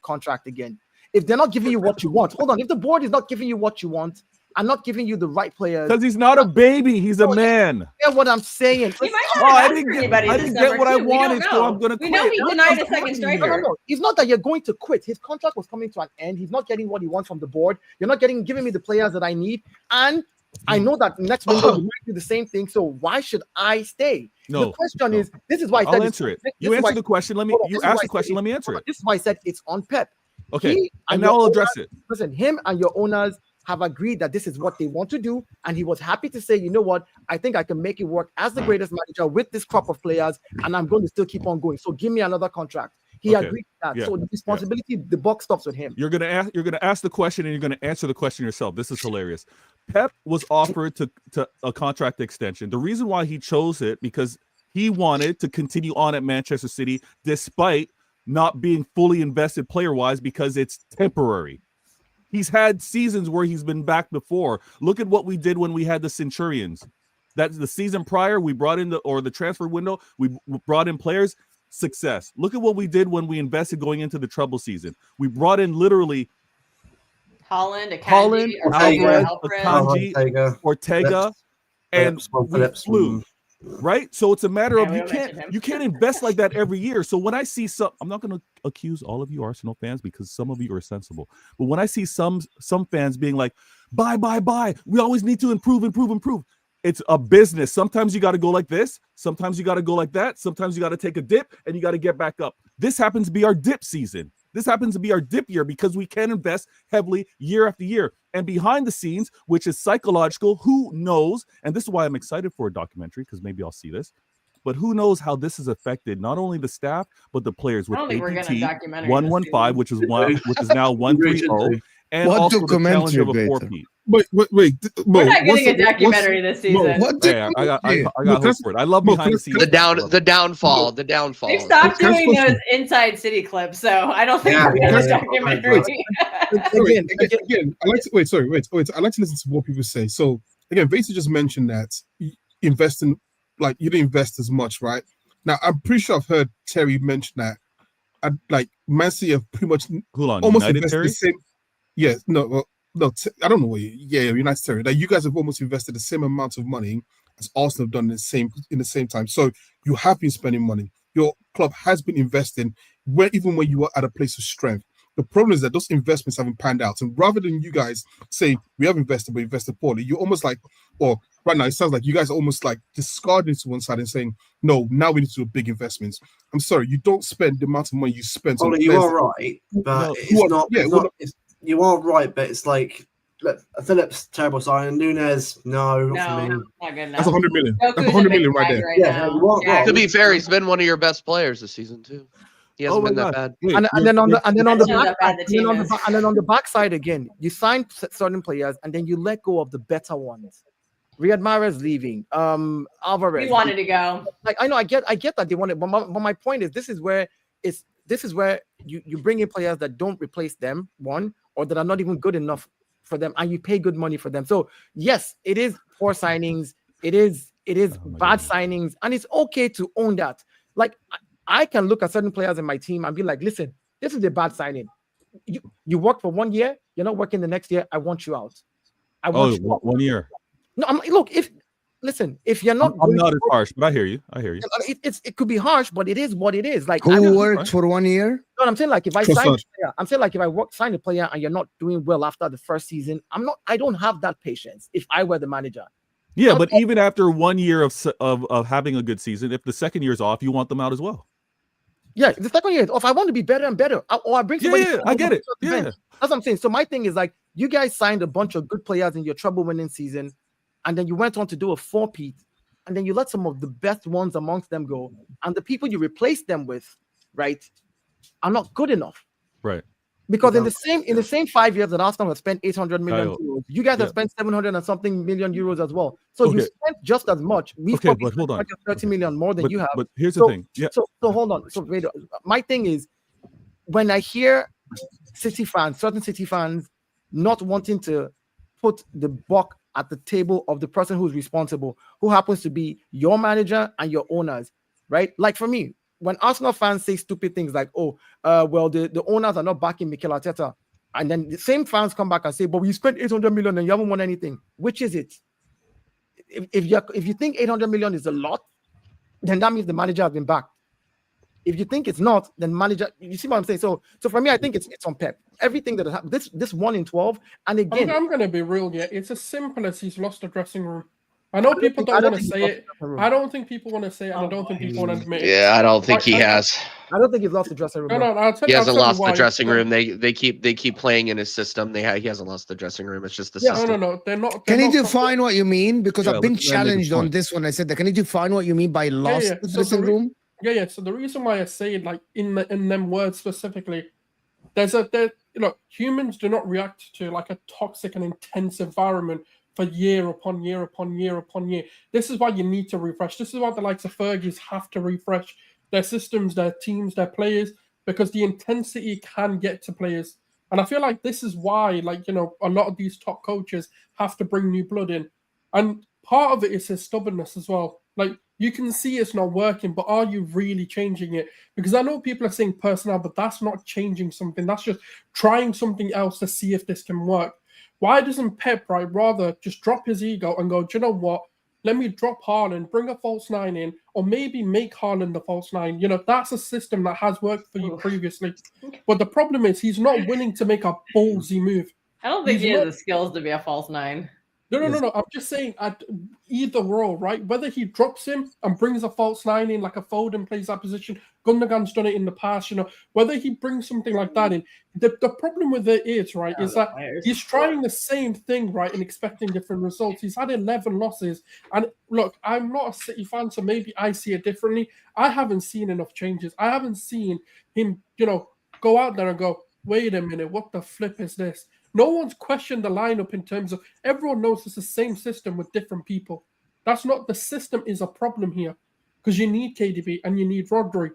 contract again? If they're not giving you what you want, hold on. If the board is not giving you what you want and not giving you the right players, because he's not a baby, he's a man. Yeah, what I'm saying. I didn't get what I wanted, so I'm gonna quit. We know he denied a second striker. No. It's not that you're going to quit. His contract was coming to an end. He's not getting what he wants from the board. You're not giving me the players that I need, and I know that next window you might do the same thing. So why should I stay? No. The question is, this is why I said I'll answer it. You answer the question. You ask the question. Let me answer it. This is why I said it's on Pep. Okay, and now I'll address it. Listen, him and your owners have agreed that this is what they want to do, and he was happy to say, you know what, I think I can make it work as the greatest manager with this crop of players, and I'm going to still keep on going. So give me another contract. He agreed to that. So the responsibility, the buck stops with him. You're gonna ask the question, and you're gonna answer the question yourself. This is hilarious. Pep was offered to a contract extension. The reason why he chose it because he wanted to continue on at Manchester City despite not being fully invested player-wise because it's temporary. He's had seasons where he's been back before. Look at what we did when we had the Centurions. That's the season prior. We brought in the transfer window. We brought in players. Success. Look at what we did when we invested going into the treble season. We brought in literally Haaland, Alvarez, Akanji, Ortega, and we flew. Right? So it's a matter of you can't invest like that every year. So when I see some, I'm not going to accuse all of you Arsenal fans because some of you are sensible. But when I see some fans being like, buy, we always need to improve. It's a business. Sometimes you got to go like this. Sometimes you got to go like that. Sometimes you got to take a dip and you got to get back up. This happens to be our dip season. This happens to be our dip year because we can invest heavily year after year. And behind the scenes, which is psychological, who knows? And this is why I'm excited for a documentary because maybe I'll see this. But who knows how this has affected not only the staff but the players with APT 115, which is now 130, and also the challenge of a 4P. Wait. We're not getting a documentary this season. I got hope for it. I love behind the scenes. The downfall. They've stopped doing those inside city clips, so I don't think we're getting a documentary. Again, I like to wait. I like to listen to what people say. So again, Vasa just mentioned that investing, like you didn't invest as much, right? Now I'm pretty sure I've heard Terry mention that. Like Man City have pretty much almost United invested Terry? the same. Yeah, no, I don't know what. United Terry. Like you guys have almost invested the same amount of money as Arsenal have done in the same time. So you have been spending money. Your club has been investing even when you were at a place of strength. The problem is that those investments haven't panned out. And rather than you guys say we have invested but invested poorly, you're almost like, or right now it sounds like you guys are almost like discarding to one side and saying, no, now we need to do big investments. I'm sorry, you don't spend the amount of money you spend. Oh, you are right, but you are right, but it's like, look, Phillips terrible signing. Nunes, no, not good enough. That's 100 million. Goku's That's 100 million right there. To be fair, he's been one of your best players this season too. He hasn't been that bad. And then on the backside again, you sign certain players and then you let go of the better ones. Riyad Mahrez leaving. Alvarez. He wanted to go. Like I know, I get that they wanted, but my point is this is where you bring in players that don't replace them, one, or that are not even good enough for them, and you pay good money for them. So yes, it is poor signings. It is bad signings, and it's okay to own that. Like I can look at certain players in my team and be like, listen, this is a bad signing. You work for 1 year, you're not working the next year. I want you out. I want you out. 1 year. No, if you're not, I'm not as harsh, but I hear you. It could be harsh, but it is what it is. Like who worked for 1 year? No, I'm saying like if I sign a player and you're not doing well after the first season, I don't have that patience if I were the manager. Yeah, but even after 1 year of having a good season, if the second year's off, you want them out as well. Yeah, the second year is off. I want to be better and better. Or I bring somebody. Yeah, I get it. Yeah. That's what I'm saying. So my thing is like, you guys signed a bunch of good players in your treble-winning season, and then you went on to do a 4-peat, and then you let some of the best ones amongst them go, and the people you replaced them with, right, are not good enough. Right. Because in the same 5 years that Arsenal have spent 800 million euros, you guys have spent 700 and something million euros as well. So you spent just as much. We've probably spent 30 million more than you have. But here's the thing. Yeah. So hold on. So wait, my thing is, when I hear certain City fans not wanting to put the buck at the table of the person who's responsible, who happens to be your manager and your owners, right? Like for me, when Arsenal fans say stupid things like, the owners are not backing Mikel Arteta, and then the same fans come back and say, but we spent 800 million and you haven't won anything. Which is it? If you think 800 million is a lot, then that means the manager has been backed. If you think it's not, then manager, you see what I'm saying? So for me, I think it's on Pep. Everything that happened, this 1 in 12, and again, I'm going to be real. Yeah, it's as simple as he's lost the dressing room. I know people don't want to say it. I don't think people want to say it, and I don't think people want to admit it. Yeah, I don't think he has. I don't think he's lost the dressing room. No, though. no, I'll tell He you. hasn't I'll tell you lost the why. dressing room. They keep playing in his system. He hasn't lost the dressing room. It's just the No, system. no, they're not. Can you they're not- define what you mean? Because Yeah, I've been let the man make his challenged on point. this one. I said that. Can you define what you mean by lost the So dressing room? Yeah. So the reason why I say it like in them words specifically, humans do not react to like a toxic and intense environment for year upon year upon year upon year. This is why you need to refresh. This is why the likes of Fergie's have to refresh their systems, their teams, their players, because the intensity can get to players. And I feel like this is why, like, a lot of these top coaches have to bring new blood in. And part of it is his stubbornness as well. Like, you can see it's not working, but are you really changing it? Because I know people are saying personnel, but that's not changing something. That's just trying something else to see if this can work. Why doesn't Pep, right, rather just drop his ego and go, do you know what? Let me drop Haaland, bring a false nine in, or maybe make Haaland the false nine. That's a system that has worked for you previously. But the problem is he's not willing to make a ballsy move. I don't think he has the skills to be a false nine. No. I'm just saying at either role, right? Whether he drops him and brings a false nine in, like a Foden plays that position, Gundogan's done it in the past, whether he brings something like that in. The problem with it is, right, is that he's trying the same thing, right, and expecting different results. He's had 11 losses. And look, I'm not a City fan, so maybe I see it differently. I haven't seen enough changes. I haven't seen him, go out there and go, wait a minute, what the flip is this? No one's questioned the lineup in terms of everyone knows it's the same system with different people. That's not the system is a problem here because you need KDB and you need Rodri.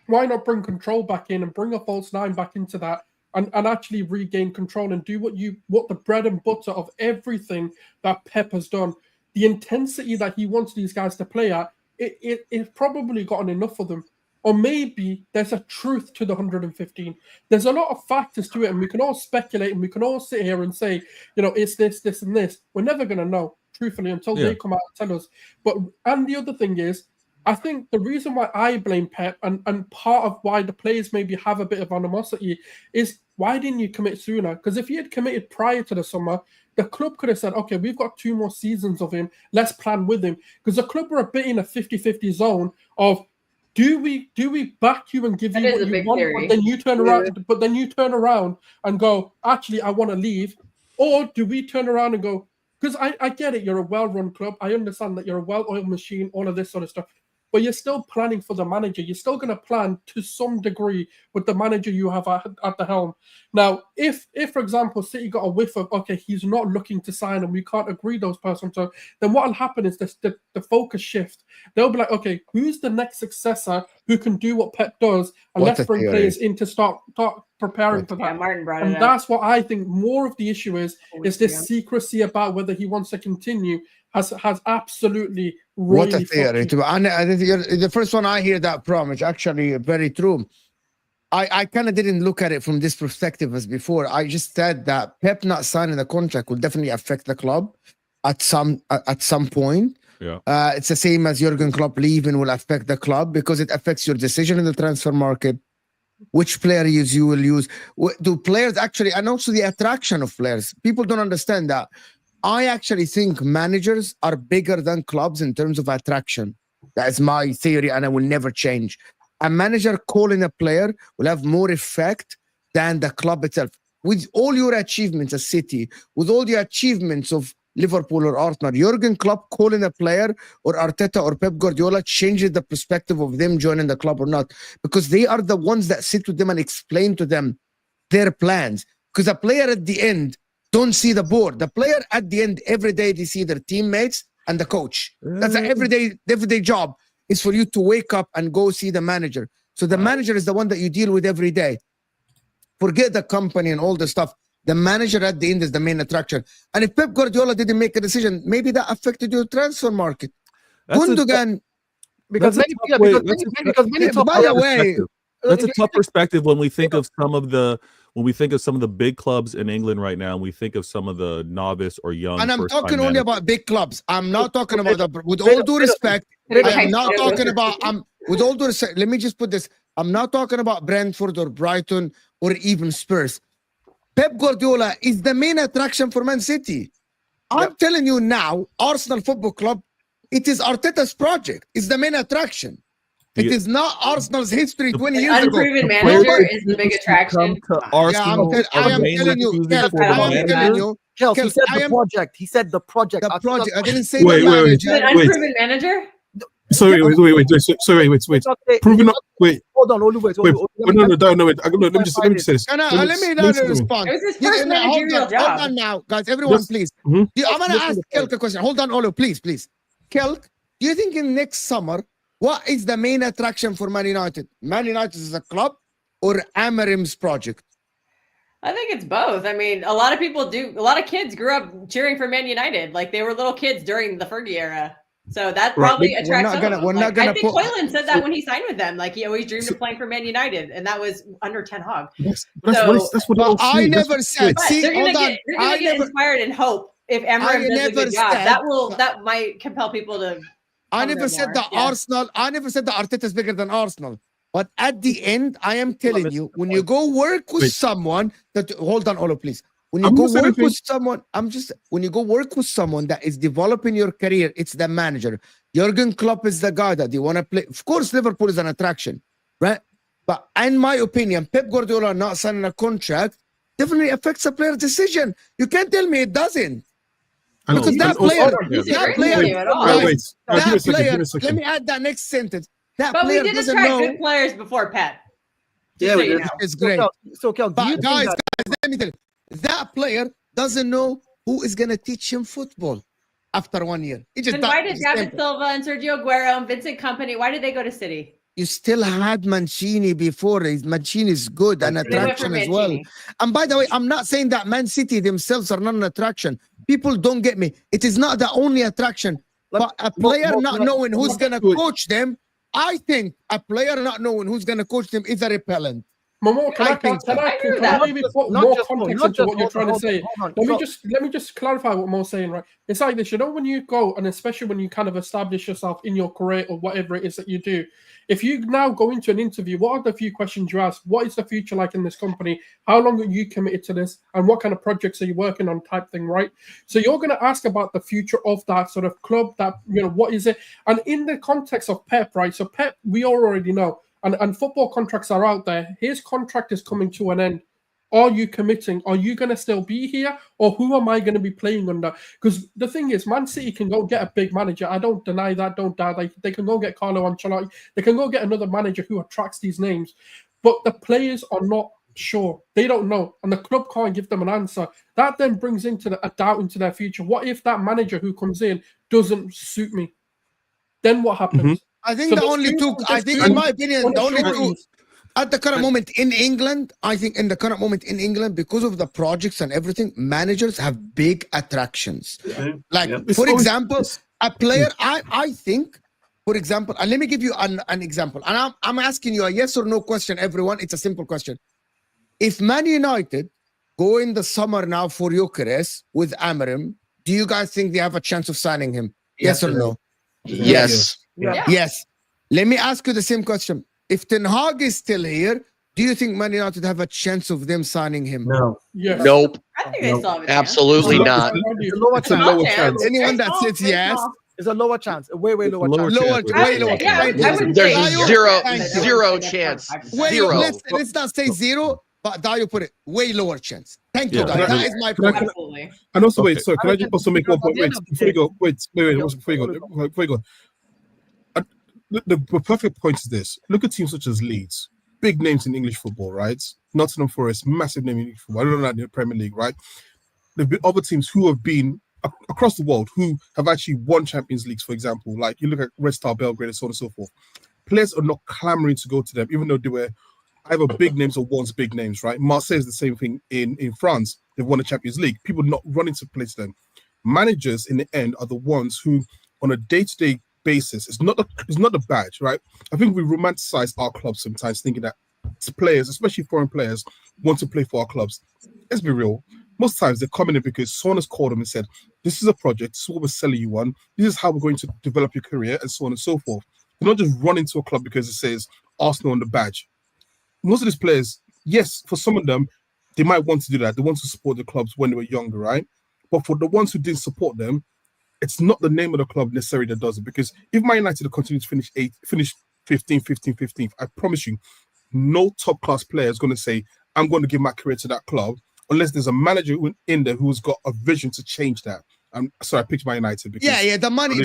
Why not bring control back in and bring a false nine back into that and actually regain control and do what the bread and butter of everything that Pep has done. The intensity that he wants these guys to play at, it's probably gotten enough for them. Or maybe there's a truth to the 115. There's a lot of factors to it, and we can all speculate and we can all sit here and say, it's this, this, and this. We're never going to know, truthfully, until they come out and tell us. And the other thing is, I think the reason why I blame Pep and part of why the players maybe have a bit of animosity is why didn't you commit sooner? Because if he had committed prior to the summer, the club could have said, okay, we've got 2 more seasons of him. Let's plan with him. Because the club were a bit in a 50-50 zone of, do we back you and give you what you want, but then you turn around, and go, actually, I want to leave, or do we turn around and go? Because I get it, you're a well-run club. I understand that you're a well-oiled machine, all of this sort of stuff. But you're still planning for the manager. You're still going to plan to some degree with the manager you have at the helm. Now, if for example, City got a whiff of, okay, he's not looking to sign and we can't agree those persons, so then what will happen is the focus shift. They'll be like, okay, who's the next successor who can do what Pep does? And let's bring players in to start preparing for that. Yeah, Martin brought it up. And that's what I think more of the issue is this secrecy about whether he wants to continue has absolutely really what a theory. And the first one I hear that from is actually very true. I kind of didn't look at it from this perspective as before. I just said that Pep not signing the contract will definitely affect the club at some point. Yeah. It's the same as Jurgen Klopp leaving will affect the club because it affects your decision in the transfer market, which player you will use. Do players actually, and also the attraction of players. People don't understand that. I actually think managers are bigger than clubs in terms of attraction. That is my theory, and I will never change. A manager calling a player will have more effect than the club itself. With all your achievements as City, with all the achievements of Liverpool or Arsenal, Jurgen Klopp calling a player or Arteta or Pep Guardiola changes the perspective of them joining the club or not, because they are the ones that sit with them and explain to them their plans. Because a player at the end don't see the board. The player at the end, every day they see their teammates and the coach. That's an everyday job, is for you to wake up and go see the manager. So the manager is the one that you deal with every day. Forget the company and all the stuff. The manager at the end is the main attraction. And if Pep Guardiola didn't make a decision, maybe that affected your transfer market. Gundogan, because that's a tough perspective when we think of some of the big clubs in England right now, and we think of some of the novice or young. And I'm talking only about big clubs. I'm not talking about with all due respect. I'm not talking about. With all due respect, let me just put this. I'm not talking about Brentford or Brighton or even Spurs. Pep Guardiola is the main attraction for Man City. I'm telling you now, Arsenal Football Club, it is Arteta's project. It's the main attraction. It is not Arsenal's history 20 years ago. Unproven manager is the big attraction. Arsenal I am telling you, Kelk, I am telling you. Kelk, he Kelk, said I the am project. He said the project. the project. I didn't say Wait, the wait, wait. Is it manager. an unproven manager? Sorry, wait. Proving up. Wait, Hold on, Olu, wait. wait. Olu, No. Let me just say this. Can I, let me respond. It was his You- first hold managerial on, job. Hold on now, guys. Everyone, Just- please. Mhm. I'm gonna Listen ask to Kelk a question. Hold on, Olo, please. Kelk, do you think in next summer, what is the main attraction for Man United? Man United is a club or Amarim's project? I think it's both. I mean, a lot of kids grew up cheering for Man United. Like they were little kids during the Fergie era. So that Right, probably we're attracts not some gonna- of them. we're not Like, gonna I think put- Hoyland said that when he signed with them. Like he always dreamed of playing for Man United, and that was under Ten Hag. That's So- what But I'm I saying. That's never what- said. But See, they're gonna hold on. get inspired and hope if I Amarim does a never good job. said- That might compel people to. I come never there said more. that Yeah. Arsenal. I never said that Arteta is bigger than Arsenal. But at the end, I am telling you, when you go work with Wait. someone that hold on, Olo, please. When you I'm go not saying work with anything. someone, when you go work with someone that is developing your career, it's the manager. Jurgen Klopp is the guy that you want to play. Of course, Liverpool is an attraction, right? But in my opinion, Pep Guardiola not signing a contract definitely affects a player's decision. You can't tell me it doesn't. I know. Because And that also- player, Disagree that with player, you at all. guys, Wait. Give me a that second. player. Give me a Let second. me add that next sentence. That But we player did doesn't attract know. good players before Pep. Yeah, So we you did. know. It's great. So Kelk, do you But think guys, that- let me tell you, that player doesn't know who is gonna teach him football after 1 year. He just Then why does- did David Silva and Sergio Aguero and Vincent Company? Why did they go to City? You still had Mancini before. Mancini is good and They went for attraction as well. Mancini. And by the way, I'm not saying that Man City themselves are not an attraction. People don't get me. It is not the only attraction. But a player not knowing who's gonna coach them, I think a player not knowing who's gonna coach them is a repellent. Momo, I think so. I agree with that. maybe put Not more just- context not into just- what you're trying to hold on, say? hold on. Let me just clarify what Mo's saying, right? It's like this, when you go, and especially when you kind of establish yourself in your career or whatever it is that you do, if you now go into an interview, what are the few questions you ask? What is the future like in this company? How long are you committed to this? And what kind of projects are you working on type thing, right? So you're going to ask about the future of that sort of club, that, what is it? And in the context of Pep, right? So Pep, we already know, and football contracts are out there. His contract is coming to an end. Are you committing? Are you going to still be here? Or who am I going to be playing under? Because the thing is, Man City can go get a big manager. I don't deny that. Don't doubt. They can go get Carlo Ancelotti. They can go get another manager who attracts these names. But the players are not sure. They don't know. And the club can't give them an answer. That then brings into a doubt into their future. What if that manager who comes in doesn't suit me? Then what happens? I think So the there's only two- two, I there's think two in my opinion, the only two unassurances. at the current moment in England, I think in the current moment in England, because of the projects and everything, managers have big attractions. Like, Yeah. for example, a player, I think, for example, and let me give you an example. And I'm asking you a yes or no question, everyone. It's a simple question. If Man United go in the summer now for Gyökeres with Amarim, do you guys think they have a chance of signing him? Yes or no? Yes. Yeah. Yes. Let me ask you the same question. If Ten Hag is still here, do you think Man United have a chance of them signing him? No. Yes. Nope. I think they still have a chance. Absolutely Look, not. It's a lower It's a chance. lower Small chance. Anyone Very that small, says very yes, small. It's a lower chance. A way It's a lower lower chance. lower, chance. I way would lower. say- yeah, I Thank you. wouldn't There's say zero, Thank you. zero chance. Way, Zero. let's not say zero, but Dayo put it way lower chance. Thank you, Yeah. Dayo. That is my Can I- point. Absolutely. And also, Okay. wait, sorry, can I just also make one point? Wait, before you go, wait, before you go. The perfect point is this. Look at teams such as Leeds, big names in English football, right? Nottingham Forest, massive name in English football. I don't know that in the Premier League, right? There've been other teams who have been across the world who have actually won Champions Leagues, for example. Like you look at Red Star Belgrade and so on and so forth. Players are not clamoring to go to them, even though they were either big names or once big names, right? Marseille is the same thing in France. They've won the Champions League. People not running to play to them. Managers, in the end, are the ones who, on a day-to-day basis, it's not the badge, right? I think we romanticize our clubs sometimes, thinking that players, especially foreign players, want to play for our clubs. Let's be real. Most times they're coming in because someone has called them and said, "This is a project. This is what we're selling you on. This is how we're going to develop your career," and so on and so forth. They're not just running to a club because it says Arsenal on the badge. Most of these players, yes, for some of them, they might want to do that. They want to support the clubs when they were younger, right? But for the ones who didn't support them, it's not the name of the club necessarily that does it. Because if Man United continue to finish 15th. I promise you, no top class player is going to say, I'm going to give my career to that club, unless there's a manager in there who's got a vision to change that. I'm sorry, I picked my United. Because the money,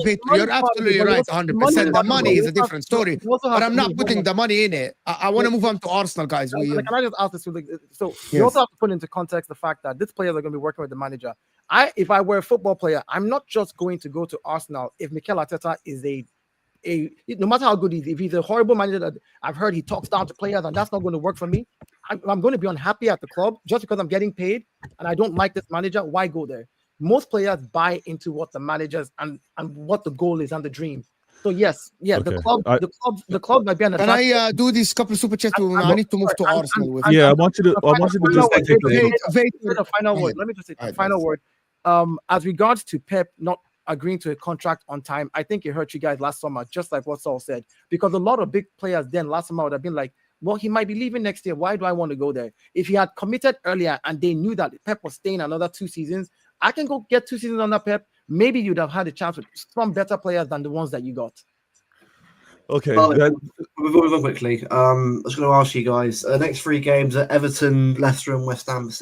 Victor, you're absolutely right, 100%. The money is a different story, but I'm not putting the money in it. I want to move on to Arsenal, guys. Can I just ask this? So you also have to put into context the fact that these players are going to be working with the manager. If I were a football player, I'm not just going to go to Arsenal if Mikel Arteta is no matter how good he is, if he's a horrible manager that I've heard he talks down to players and that's not going to work for me, I'm going to be unhappy at the club just because I'm getting paid and I don't like this manager. Why go there? Most players buy into what the managers and what the goal is and the dream. So yes, okay. the club might be an. Can I do this couple of super chats? I need to move to Arsenal. I want you to just take the final word. Let me just say the final word. As regards to Pep not agreeing to a contract on time, I think it hurt you guys last summer, just like what Saul said, because a lot of big players then last summer would have been like, well, he might be leaving next year. Why do I want to go there? If he had committed earlier and they knew that Pep was staying another 2 seasons, I can go get 2 seasons under Pep. Maybe you'd have had a chance with some better players than the ones that you got. Okay. Before we go quickly, I was going to ask you guys, next 3 games are Everton, Leicester and West Ham. Wins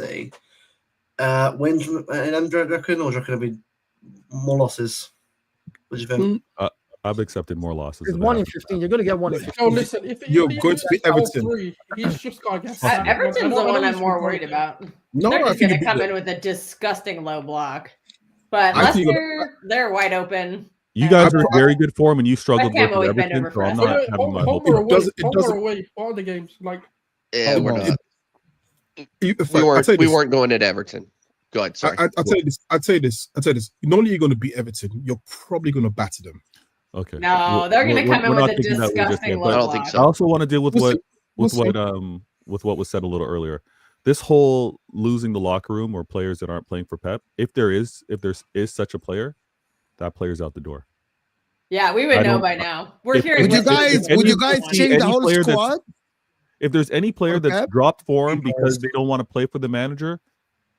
in them, do you reckon, or do you reckon it'll be more losses? What do you think? I've accepted more losses. It's 1 in 15. You're going to get 1 in 15. No, listen, if you're going to be Everton. He's just got to get Everton's the one I'm more worried about. No, they're just going to come in with a disgusting low block. But Leicester, they're wide open. You guys are in very good form, and you struggled with always been everything, so I'm over not having my hope. Home or away, all the games. Like, yeah, we're not. We weren't going at Everton. Go ahead, sorry. I'll tell you this. Not only are you going to beat Everton, you're probably going to batter them. Okay. No, they're going to come in with a disgusting low block. I don't think so. I also want to deal with what was said a little earlier. This whole losing the locker room or players that aren't playing for Pep. If there is such a player, that player's out the door. Yeah, we would know by now. We're hearing. Would you guys change the whole squad? If there's any player that's dropped form because they don't want to play for the manager,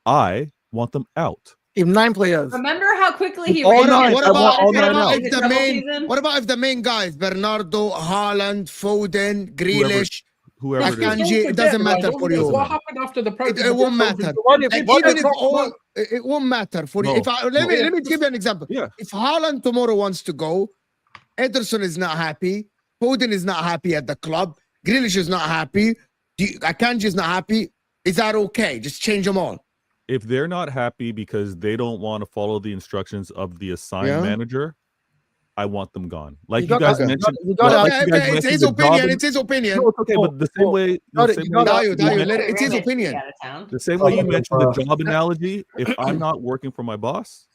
I want them out. If 9 players. Remember how quickly he what ran? about if the main guys, Bernardo, Haaland, Foden, Grealish, whoever Akanji, it doesn't matter for you. What happened after the it won't matter. It won't matter for you. Let me give you an example. Yeah. If Haaland tomorrow wants to go, Ederson is not happy, Foden is not happy at the club, Grealish is not happy, Akanji is not happy, is that okay? Just change them all. If they're not happy because they don't want to follow the instructions of the assigned manager, I want them gone. Like you guys mentioned, it's his opinion. It's his opinion. No, it's okay, but the same way, it's his opinion. The same way you mentioned the job analogy. If I'm not working for my boss,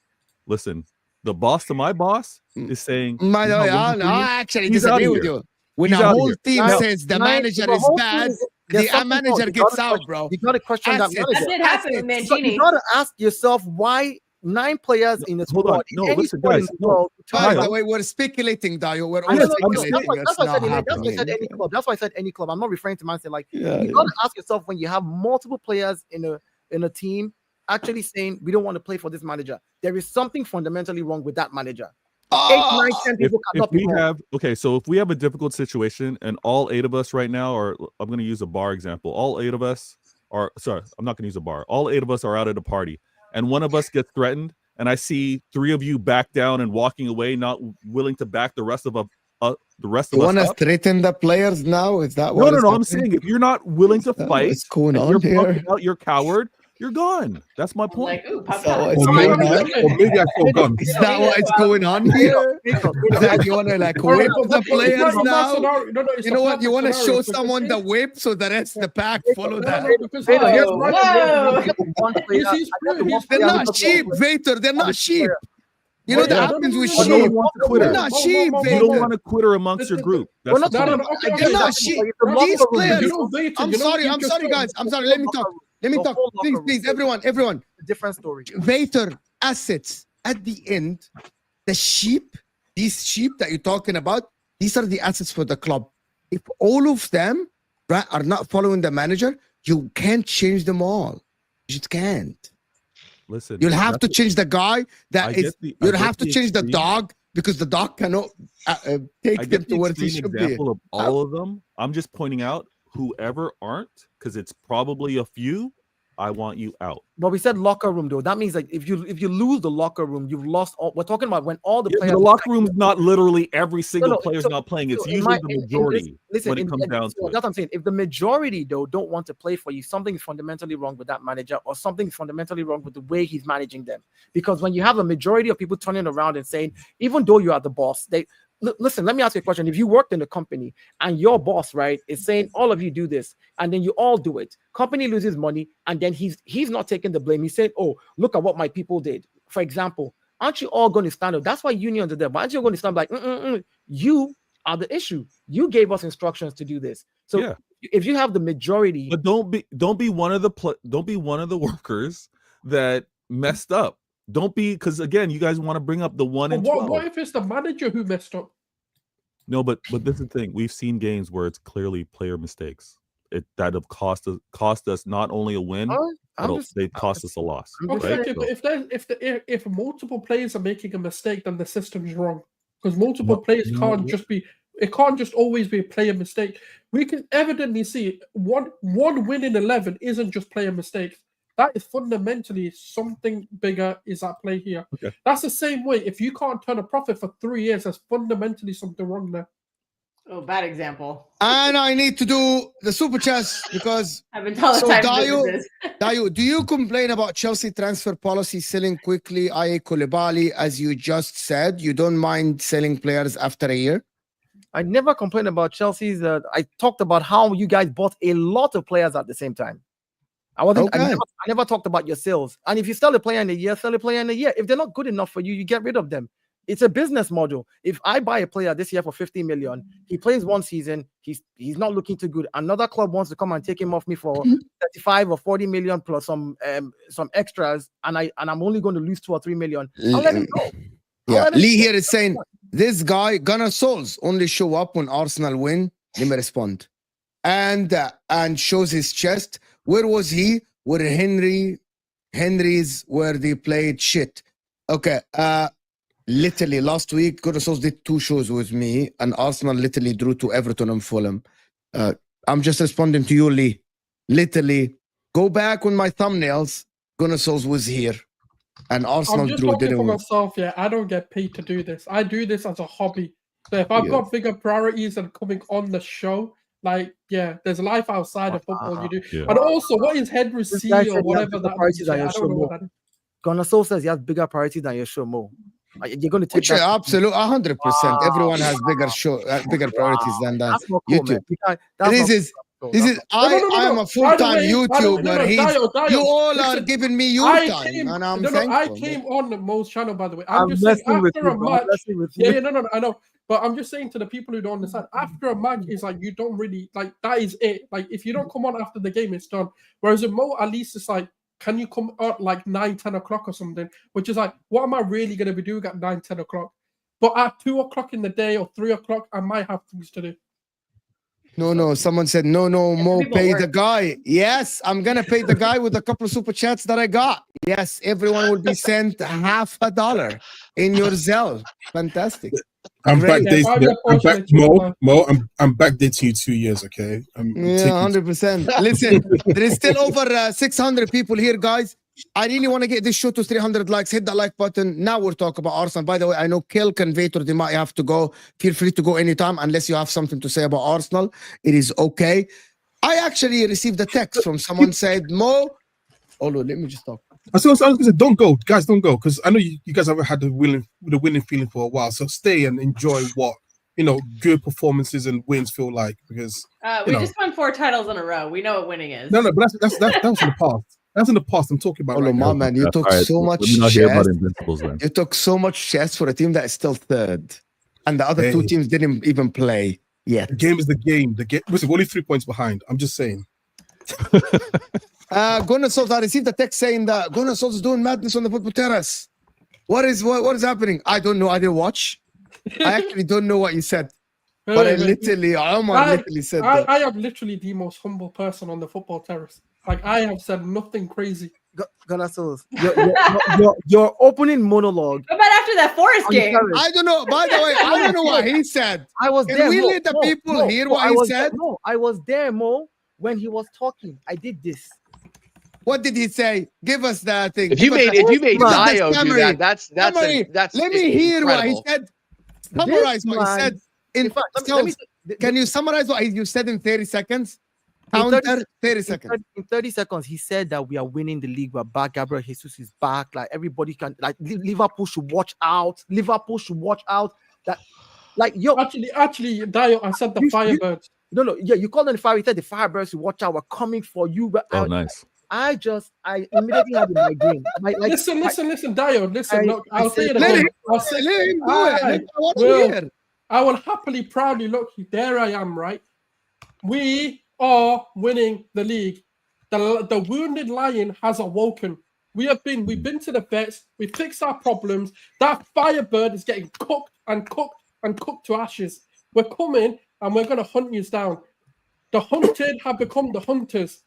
listen, the boss to my boss is saying, I actually disagree with you. When a whole team says the manager is bad, the manager gets out, bro. You got to question that manager. That did happen with Mancini. You got to ask yourself why 9 players in the squad. No, listen, guys. By the way, we're speculating, Dayo. We're all speculating. That's why I said any club. I'm not referring to Man City. Like you got to ask yourself when you have multiple players in a team actually saying we don't want to play for this manager. There is something fundamentally wrong with that manager. 8, 9, 10 people cannot be wrong. So if we have a difficult situation and all 8 of us right now are, I'm going to use a bar example. All 8 of us are, sorry, I'm not going to use a bar. All 8 of us are out at a party and one of us gets threatened and I see 3 of you back down and walking away, not willing to back the rest of us. You want to threaten the players now? Is that what? No. I'm saying if you're not willing to fight, what's going on you're here? You're coward. You're gone. That's my point. Maybe I feel gone. Is that what is going on here? That you want to like whip the players now? You know what? You want to show someone the whip so the rest of the pack follow that. They're not sheep, Vader. They're not sheep. You know that happens with sheep. They're not sheep. You don't want to quitter amongst your group. They're not sheep. These players. I'm sorry, guys. I'm sorry. Let me talk. Please, everyone. Different story. Vader assets at the end, these sheep that you're talking about, these are the assets for the club. If all of them are not following the manager, you can't change them all. You just can't. Listen, you'll have to change the guy that is. You'll have to change the dog because the doc cannot take I them get to the where they extreme should be. example of all of them. I'm just pointing out whoever aren't, because it's probably a few. I want you out. But we said locker room though. That means like if you lose the locker room, you've lost all. We're talking about when all the Yeah, players. but the locker room's not literally every single no, player's so- not playing. It's so in usually my- the in majority listen, when it comes down to that's it. what I'm saying. If the majority though don't want to play for you, something is fundamentally wrong with that manager, or something is fundamentally wrong with the way he's managing them. Because when you have a majority of people turning around and saying, even though you are the boss, they listen. Let me ask you a question. If you worked in a company and your boss, right, is saying all of you do this, and then you all do it, company loses money, and then he's not taking the blame. He's saying, oh, look at what my people did. For example, aren't you all going to stand up? That's why unions are there. But aren't you going to stand like, you are the issue. You gave us instructions to do this. So Yeah. if you have the majority, But don't be one of the workers that messed up. Don't be, because again, you guys want to bring up the 1 and 12. What if it's the manager who messed up? No, but this is the thing. We've seen games where it's clearly player mistakes. That have cost us not only a win, but they cost us a loss. Okay, Right? if multiple players are making a mistake, then the system's wrong. Because multiple players can't just be. It can't just always be a player mistake. We can evidently see one win in 11 isn't just player mistakes. That is fundamentally something bigger is at play here. Okay. That's the same way. If you can't turn a profit for 3 years, there's fundamentally something wrong there. Oh, bad example. And I need to do the super chest because I've been telling So, time Dayo, do you complain about Chelsea transfer policy selling quickly, i.e. Koulibaly, as you just said? You don't mind selling players after a year? I never complained about Chelsea's. I talked about how you guys bought a lot of players at the same time. I never talked about your sales. And if you sell a player in a year, sell a player in a year. If they're not good enough for you, you get rid of them. It's a business model. If I buy a player this year for 50 million, he plays one season, he's not looking too good. Another club wants to come and take him off me for 35 or 40 million plus some extras, and I'm only going to lose 2 or 3 million. I'll let him go. Yeah, Lee here is saying this guy Gunnar Sulz only show up when Arsenal win. Let me respond, and shows his chest. Where was he? Where Henry's where they played shit. Okay, literally last week Gunnar Sulz did 2 shows with me, and Arsenal literally drew to Everton and Fulham. I'm just responding to you, Lee. Literally, go back on my thumbnails. Gunnar Sulz was here. And Arsenal I'm just drew, talking didn't for we? myself. Yeah, I don't get paid to do this. I do this as a hobby. So if I've got bigger priorities than coming on the show, like there's life outside of football you do. Yeah. And also, what is Henry C or whatever that is? I don't know what that is. Gunnar Sulz says he has bigger priorities than your show, Mo. You're going to take Which that. absolutely 100%. Wow. Everyone has bigger priorities than that. That's not cool, man. I am a full-time YouTuber. You all are giving me your time, and I'm thankful. I came on the Mo's channel, by the way. I'm just saying after a match. No, I know. But I'm just saying to the people who don't understand, after a match is like you don't really like that is it. Like if you don't come on after the game, it's done. Whereas with Mo, at least it's like, can you come out like 9, 10 o'clock or something? Which is like, what am I really going to be doing at 9, 10 o'clock? But at 2 o'clock in the day or 3 o'clock, I might have things to do. No. Someone said, no, Mo, pay the guy. Yes, I'm going to pay the guy with a couple of super chats that I got. Yes, everyone will be sent $50 in your Zelle. Fantastic. I'm Great. backdating Mo. I'm backdating you 2 years, okay? Yeah, 100%. Listen, there is still over 600 people here, guys. I really want to get this show to 300 likes. Hit that like button. Now we'll talk about Arsenal. By the way, I know Kelk and Vator, they might have to go. Feel free to go anytime unless you have something to say about Arsenal. It is okay. I actually received a text from someone said, Mo. Oh, no, let me just talk. I was going to say, don't go, guys, don't go, because I know you guys haven't had the winning feeling for a while. So stay and enjoy what good performances and wins feel like. Because we just won 4 titles in a row. We know what winning is. No, but that was in the past. That's in the past. I'm talking about. Oh, right my now. man, you took so much chest. You took so much chest for a team that is still third, and the other 2 teams didn't even play yet. The game is the game. The game. Listen, we're only 3 points behind. I'm just saying. Gunnar Sulz, I received a text saying that Gunnar Sulz is doing madness on the football terrace. What is happening? I don't know. I didn't watch. I actually don't know what you said. But I literally said that. I am literally the most humble person on the football terrace. Like I have said nothing crazy. Gunnar Sulz, your opening monologue. But after after that Forest On the game. terrace. I don't know. By the way, I don't know what he said. I was Can there. we Mo. let the Mo, people Mo, hear Mo, what I he was said? No, I was there, Mo, when he was talking. I did this. What did he say? Give us that thing. If you made give us the Dio do summary. that, that's Summary. that's Let me hear what he incredible. said. Summarize This what he man- said. In fact, let me Can you summarize what you said in 30 seconds? In Counter 30 seconds. In 30 seconds, he said that we are winning the league. We're back. Gabriel Jesus is back. Like everybody can, like Liverpool should watch out. Liverpool should watch out. That, like, yo, Actually, Dio, I said the Firebirds. no, yeah, you called them the fire. He said the Firebirds should watch out. We're coming for you. But Oh, nice. I immediately had my game. Listen, Dio, listen. Look, I'll say it Let again. him do it. I want to Will, hear. I will happily, proudly look. There I am, right? We are winning the league. The wounded lion has awoken. We've been to the vets. We fixed our problems. That Firebird is getting cooked and cooked and cooked to ashes. We're coming and we're going to hunt you down. The hunted have become the hunters.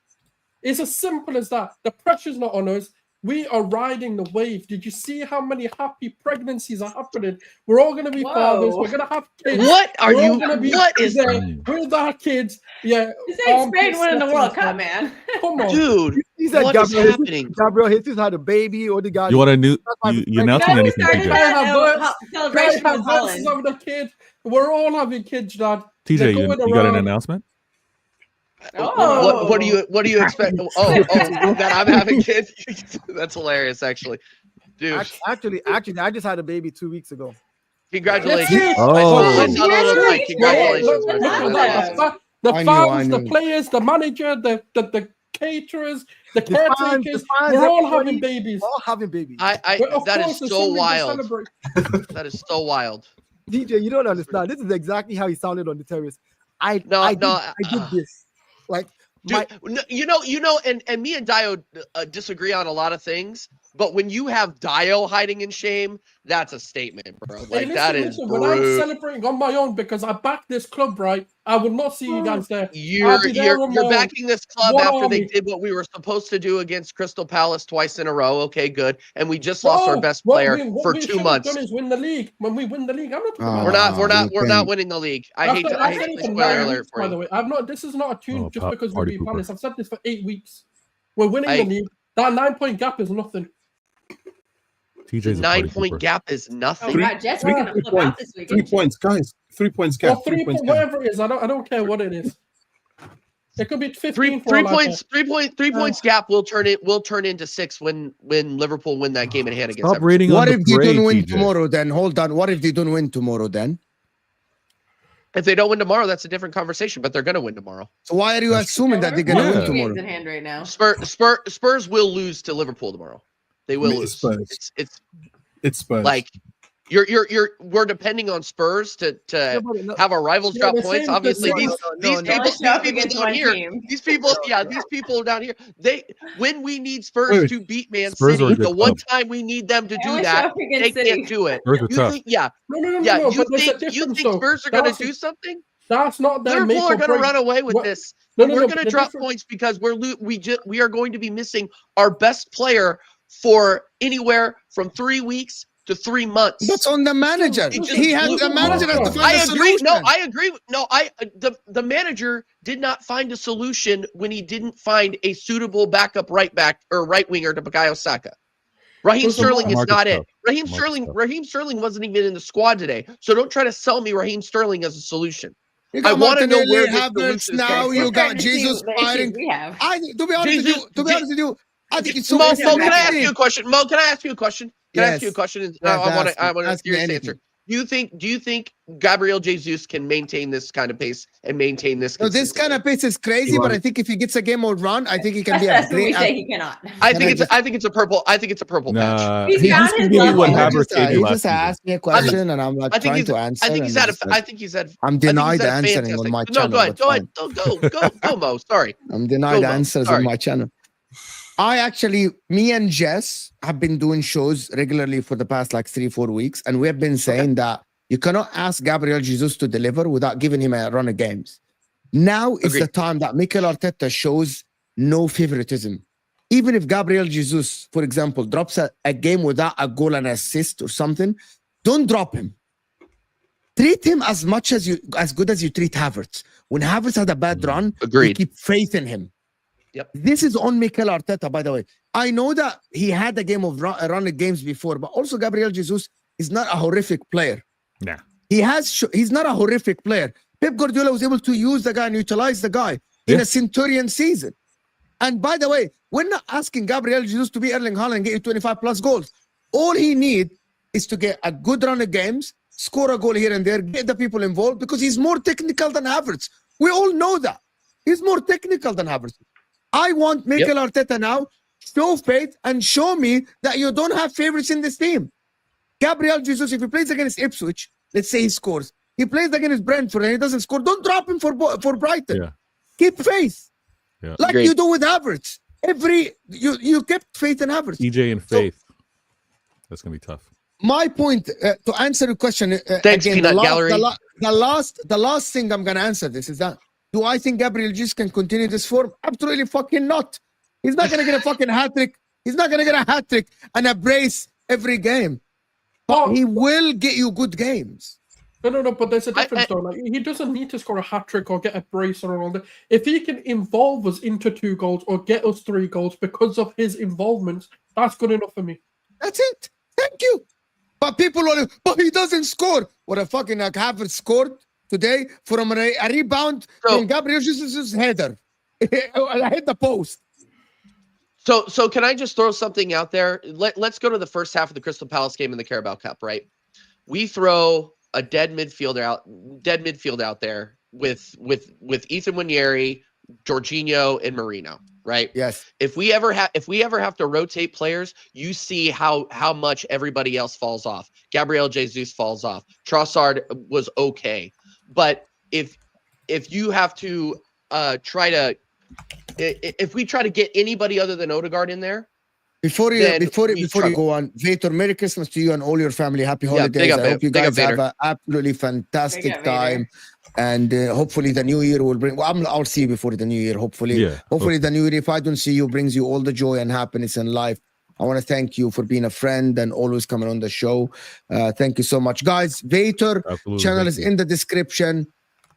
It's as simple as that. The pressure's not on us. We are riding the wave. Did you see how many happy pregnancies are happening? We're all going to be fathers. We're going to have kids. What are We're all you? gonna be What is there with our kids? Yeah. This ain't Spain winning the World Cup, man. Come on. dude? He said What is Gabriel happening? Gabriel Jesus had a baby, or the guy. You want a new? You announcing No, we anything, started TJ? that Guy celebration had of verses Haaland. of the kid. We're all having kids, Dad. TJ, They're you going got an around. announcement? Oh. What do you expect? Oh, that I'm having kids. That's hilarious, actually, dude. Actually, I just had a baby 2 weeks ago. Congratulations! Oh. I saw the little thing. Congratulations, my Look friend. at that. The I fans, knew. the players, the manager, the caterers, the The fans, caretakers. We're all having babies. All having babies. But of That course, is there's so something to wild. celebrate. That is so wild. DJ, you don't understand. This is exactly how he sounded on the terrace. I did this. Like, Dude, you know, and me and Dio disagree on a lot of things, but when you have Dio hiding in shame, that's a statement, bro. Like, that is When I'm rude. celebrating on my own because I backed this club, right? I would not see you guys there. You're backing this club What after are they we? did what we were supposed to do against Crystal Palace twice in a row. Okay, good. And we just lost our best player for 2 months. What we should have done is win the league. When we win the league, I'm not talking about We're not winning the league. I hate to spoiler alert for by you. the way. This is not a tune just because we party beat pooper. Palace. I've said this for 8 weeks. We're winning the league. That 9-point gap is nothing. TJ's a 9-point pooper. gap is Oh nothing. God, Jets are gonna flip out this 3 weekend. points, guys. 3 points gap. Or 3 3 points point, gap. whatever it is. I don't care what it is. It could be 15 Three for all I care. points. 3 points gap will turn into 6 when Liverpool win that game in hand against Stop Everton. rating What on if the they parade, don't win TJ. tomorrow then? Hold on. What if they don't win tomorrow then? If they don't win tomorrow, that's a different conversation. But they're going to win tomorrow. So why are you assuming that they're gonna Yeah. win tomorrow? Games in hand right now. Spurs will lose to Liverpool tomorrow. They will lose. Spurs. It's Spurs. like we're depending on Spurs to have our rivals drop points. Obviously, these people down here, when we need Spurs to beat Man Spurs are a City, good the one club. time we need them to They do only show that, up against they City. can't do it. Spurs are You tough. think, No, you but there's a think difference, Spurs are going to That's- do something? That's not their Liverpool make are or going to break. run away with What- this. No, We're going but to the drop difference- points because we are going to be missing our best player for anywhere from 3 weeks to 3 months. That's on the manager. He has the manager has to find I a agree. solution. No, I agree. No, the manager did not find a solution when he didn't find a suitable backup right back or right winger to Bukayo Saka. Raheem Who's the Sterling is Marcus not it. tough. Raheem Marcus Sterling wasn't even in the squad today. So don't try to sell me Raheem Sterling as a solution. You I got want to know Martinelli, where this Havertz solution is now. coming You from. got Jesus The issues fighting. we have. To be honest with you, I think it's so Mo, can I ask easy. you a question? Mo, can I ask you a question? Can I ask you a Yes. question? Yes, I want to ask hear me this anything. answer. Do you think Gabriel Jesus can maintain this kind of pace and maintain this? So this kind of pace is crazy, but I think if he gets a game or run, I think he can be a That's when we great. say he cannot. I think it's a purple patch. Nah, He's he found just his gave me what level. Havertz gave He me last just season. asked me a question, and I'm like I think trying he's to answer. I think he's had and I think he's had I'm I think he's denied had a answering on fantastic- my No, channel. go ahead. but fine. Go, Mo. Sorry. I'm denied Go, Mo. answers Sorry. on my channel. Me and Jess have been doing shows regularly for the past like 3-4 weeks, and we have been saying that you cannot ask Gabriel Jesus to deliver without giving him a run of games. Now is the time that Mikel Arteta shows no favoritism. Even if Gabriel Jesus, for example, drops a game without a goal and assist or something, Don't drop him. Treat him as good as you treat Havertz. When Havertz had a bad run, Agreed. you keep faith in him. Yep. This is on Mikel Arteta, by the way. I know that he had a game of running games before, but also Gabriel Jesus is not a horrific player. Nah. He's not a horrific player. Pep Guardiola was able to use the guy and utilize the guy in a Centurion season. And by the way, we're not asking Gabriel Jesus to be Erling Haaland and get you 25 plus goals. All he needs is to get a good run of games, score a goal here and there, get the people involved, because he's more technical than Havertz. We all know that. He's more technical than Havertz. I want Mikel Arteta now, show faith and show me that you don't have favorites in this team. Gabriel Jesus, if he plays against Ipswich, let's say he scores. He plays against Brentford and he doesn't score. Don't drop him for Brighton. Yeah. Keep faith. Yeah. Like Great. you do with Havertz. You kept faith in Havertz. EJ and Faith. That's gonna be tough. My point to answer the question Thanks, again, Peanut Gallery. the last thing I'm gonna answer this is that, do I think Gabriel Jesus can continue this form? Absolutely fucking not. He's not gonna get a fucking hat trick. He's not gonna get a hat trick and a brace every game. But he will get you good games. No, but there's a difference though. Like, he doesn't need to score a hat trick or get a brace or all that. If he can involve us into 2 goals or get us 3 goals because of his involvement, that's good enough for me. That's it. Thank you. But people are, but he doesn't score. What a fucking Havertz scored today from a rebound from Gabriel Jesus' header. I hit the post. So can I just throw something out there? Let's go to the first half of the Crystal Palace game in the Carabao Cup, right? We throw a dead midfield out there with Ethan Nwaneri, Jorginho, and Marino, right? Yes. If we ever have to rotate players, you see how much everybody else falls off. Gabriel Jesus falls off. Trossard was okay, but if you have to if we try to get anybody other than Odegaard in there. Before you go on, Vator, Merry Christmas to you and all your family. Happy holidays. I hope you guys have an absolutely fantastic time. And hopefully the new year will bring, I'll see you before the new year, hopefully. Yeah. Hopefully the new year, if I don't see you, brings you all the joy and happiness in life. I want to thank you for being a friend and always coming on the show. Thank you so much. Guys, Vator channel is in the description.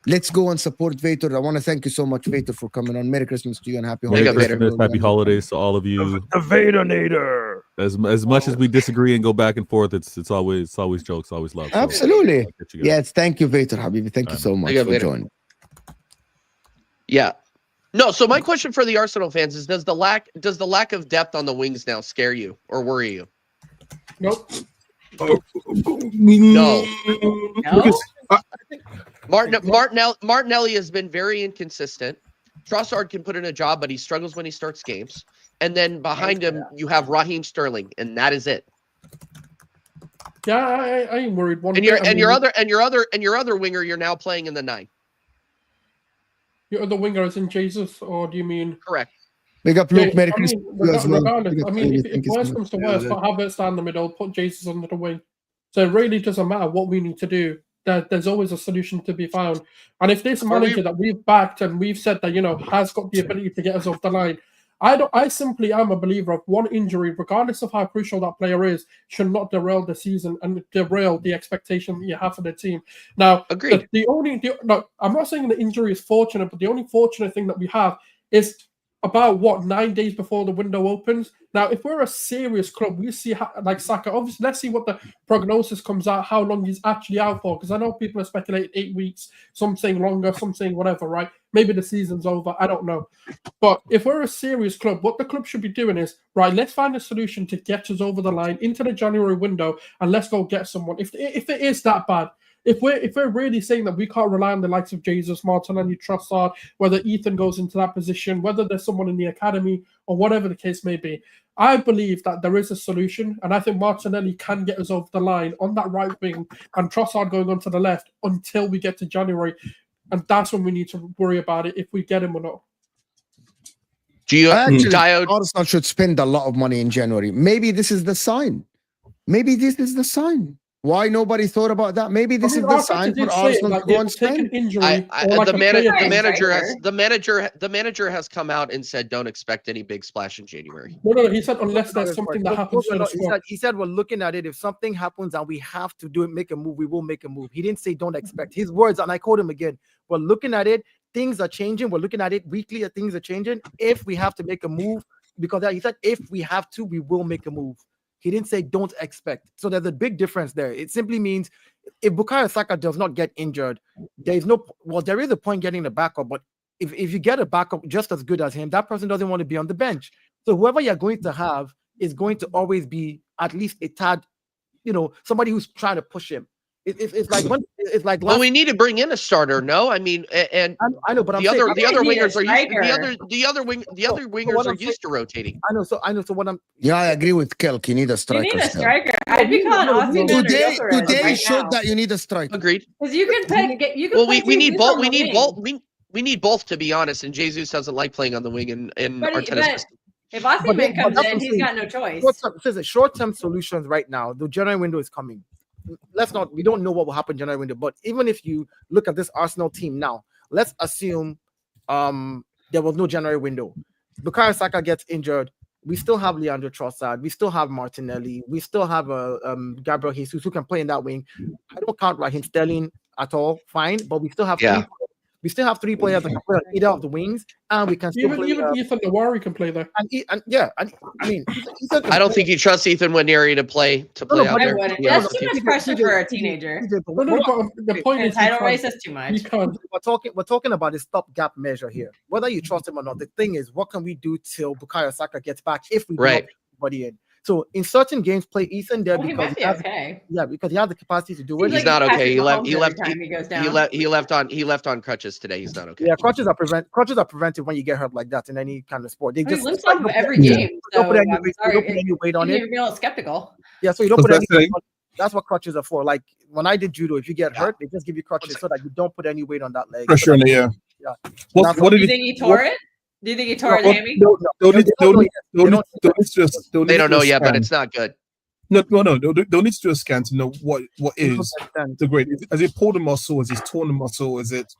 Let's go and support Vator. I want to thank you so much, Vator, for coming on. Merry Christmas to you and happy holidays. Merry Christmas, happy holidays to all of you. The Vatornator. As much as we disagree and go back and forth, it's always jokes, always love. So, absolutely. Yes, thank you, Vator, Habibi. Thank you so much for joining. Yeah. No, so my question for the Arsenal fans is, does the lack of depth on the wings now scare you or worry you? Nope. No. No? Martinelli has been very inconsistent. Trossard can put in a job, but he struggles when he starts games. And then behind him, you have Raheem Sterling, and that is it. Yeah, I ain't worried. Your other winger, you're now playing in the 9. Your other winger is in Jesus, or do you mean? Correct. Big up, Luke. Merry Christmas. If worst comes to worst, put Havertz down the middle, put Jesus under the wing. So it really doesn't matter what we need to do. There's always a solution to be found. And if this manager that we've backed and we've said that, has got the ability to get us off the line, I simply am a believer of one injury, regardless of how crucial that player is, should not derail the season and derail the expectation that you have for the team. Now, agreed. I'm not saying the injury is fortunate, but the only fortunate thing that we have is about 9 days before the window opens. Now, if we're a serious club, we see like Saka. Obviously, let's see what the prognosis comes out, how long he's actually out for. Because I know people are speculating 8 weeks, some saying longer, some saying whatever. Right? Maybe the season's over. I don't know. But if we're a serious club, what the club should be doing is let's find a solution to get us over the line into the January window, and let's go get someone. If it is that bad. If we're really saying that we can't rely on the likes of Jesus, Martinelli, Trossard, whether Ethan goes into that position, whether there's someone in the academy or whatever the case may be, I believe that there is a solution, and I think Martinelli can get us over the line on that right wing and Trossard going onto the left until we get to January, and that's when we need to worry about it, if we get him or not. Arsenal should spend a lot of money in January. Maybe this is the sign. Why nobody thought about that? Maybe this is the sign for Arsenal to go and spend. The manager has come out and said, don't expect any big splash in January. No. He said unless there's something that happens to the squad. He said we're looking at it. If something happens and we have to do it, make a move, we will make a move. He didn't say don't expect. His words, and I quote him again. We're looking at it. Things are changing. We're looking at it weekly. Things are changing. If we have to make a move, because he said if we have to, we will make a move. He didn't say don't expect. So there's a big difference there. It simply means if Bukayo Saka does not get injured, there is a point getting the backup, but if you get a backup just as good as him, that person doesn't want to be on the bench. So whoever you're going to have is going to always be at least a tad, somebody who's trying to push him. It's like well, we need to bring in a starter. No, I mean, and I know, but the other wingers are used to rotating. I know. So what I'm. Yeah, I agree with Kelk. You need a striker. You need a striker. I'd be calling Austin Today right showed now. that you need a striker. Agreed. Because you can pick. You can. Well, we need both. We need both. We need both, to be honest. And Jesus doesn't like playing on the wing in Arteta's system. If Osimhen comes in, he's got no choice. Short-term solutions right now. The January window is coming. We don't know what will happen January window, but even if you look at this Arsenal team now, let's assume there was no January window. Bukayo Saka gets injured. We still have Leandro Trossard. We still have Martinelli. We still have Gabriel Jesus who can play in that wing. I don't count Raheem Sterling at all. Fine, but we still have three players that can play on either of the wings, and we can still even Ethan Newari can play there. I don't think you trust Ethan Nwaneri to play out there. That's too much pressure for a teenager. The point is, title race is too much. We're talking about a stopgap measure here. Whether you trust him or not, the thing is, what can we do till Bukayo Saka gets back if we don't put anybody in? So in certain games, play Ethan there because he has the capacity to do it. He's not okay. He left on crutches today. He's not okay. Yeah, crutches are prevented when you get hurt like that in any kind of sport. They just limps off of every game. Don't put any weight on it. You're a little skeptical. Yeah, so you don't put any weight on it. That's what crutches are for. Like when I did judo, if you get hurt, they just give you crutches so that you don't put any weight on that leg. Pressure in the air. Yeah. What do you think he tore it? Do you think he tore his hammy? They don't know yet, but it's not good. No. They'll need to do a scan to know what is the grade. Has it pulled the muscle? Has it torn the muscle? Is it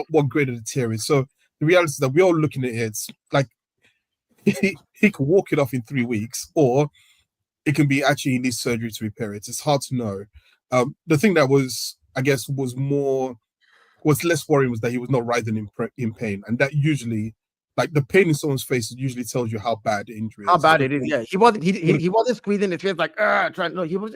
what grade of the tear is? So the reality is that we're all looking at it. It's like he can walk it off in 3 weeks, or it can be actually he needs surgery to repair it. It's hard to know. The thing that was less worrying was that he was not writhing in pain, and that usually. Like the pain in someone's face usually tells you how bad the injury is. How bad it is, yeah. He wasn't squeezing his face like trying. No, he was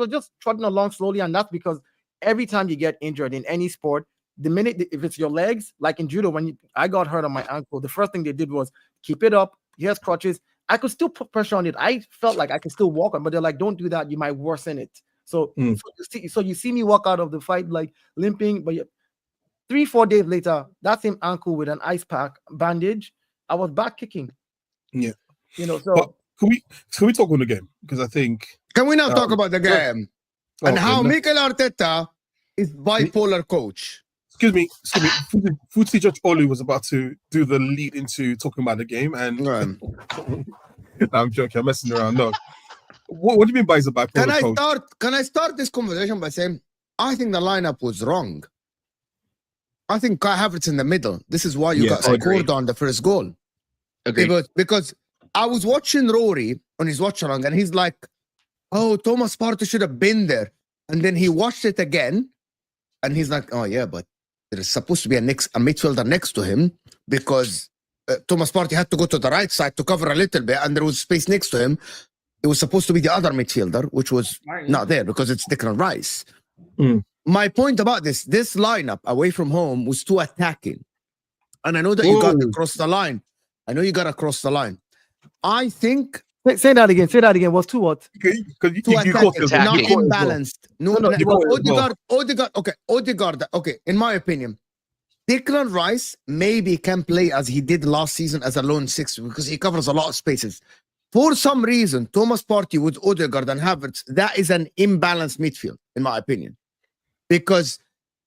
just trotting along slowly, and that's because every time you get injured in any sport, the minute if it's your legs, like in judo, when I got hurt on my ankle, the first thing they did was keep it up. Here's crutches. I could still put pressure on it. I felt like I could still walk on, but they're like, don't do that. You might worsen it. So you see me walk out of the fight like limping, but 3-4 days later, that same ankle with an ice pack bandage, I was back kicking. Yeah, So but can we talk on the game? Because I think can we now talk about the game and how Mikel Arteta is bipolar coach? Excuse me. Futi Judge Olu was about to do the lead into talking about the game, and I'm joking. I'm messing around. No, what do you mean by is a bipolar coach? Can I start this conversation by saying I think the lineup was wrong. I think Kai Havertz in the middle. This is why you got scored on the first goal. Agreed. Because I was watching Rory on his watch along, and he's like, "Oh, Thomas Partey should have been there." And then he watched it again, and he's like, "Oh yeah, but there is supposed to be a midfielder next to him because Thomas Partey had to go to the right side to cover a little bit, and there was space next to him. It was supposed to be the other midfielder, which was not there because it's Declan Rice." My point about this lineup away from home was too attacking. And I know that you got to cross the line. I think... Say that again. Was too what? Too attacking, not imbalanced. Odegaard. Okay, in my opinion, Declan Rice maybe can play as he did last season as a lone six because he covers a lot of spaces. For some reason, Thomas Partey with Odegaard and Havertz, that is an imbalanced midfield, in my opinion. Because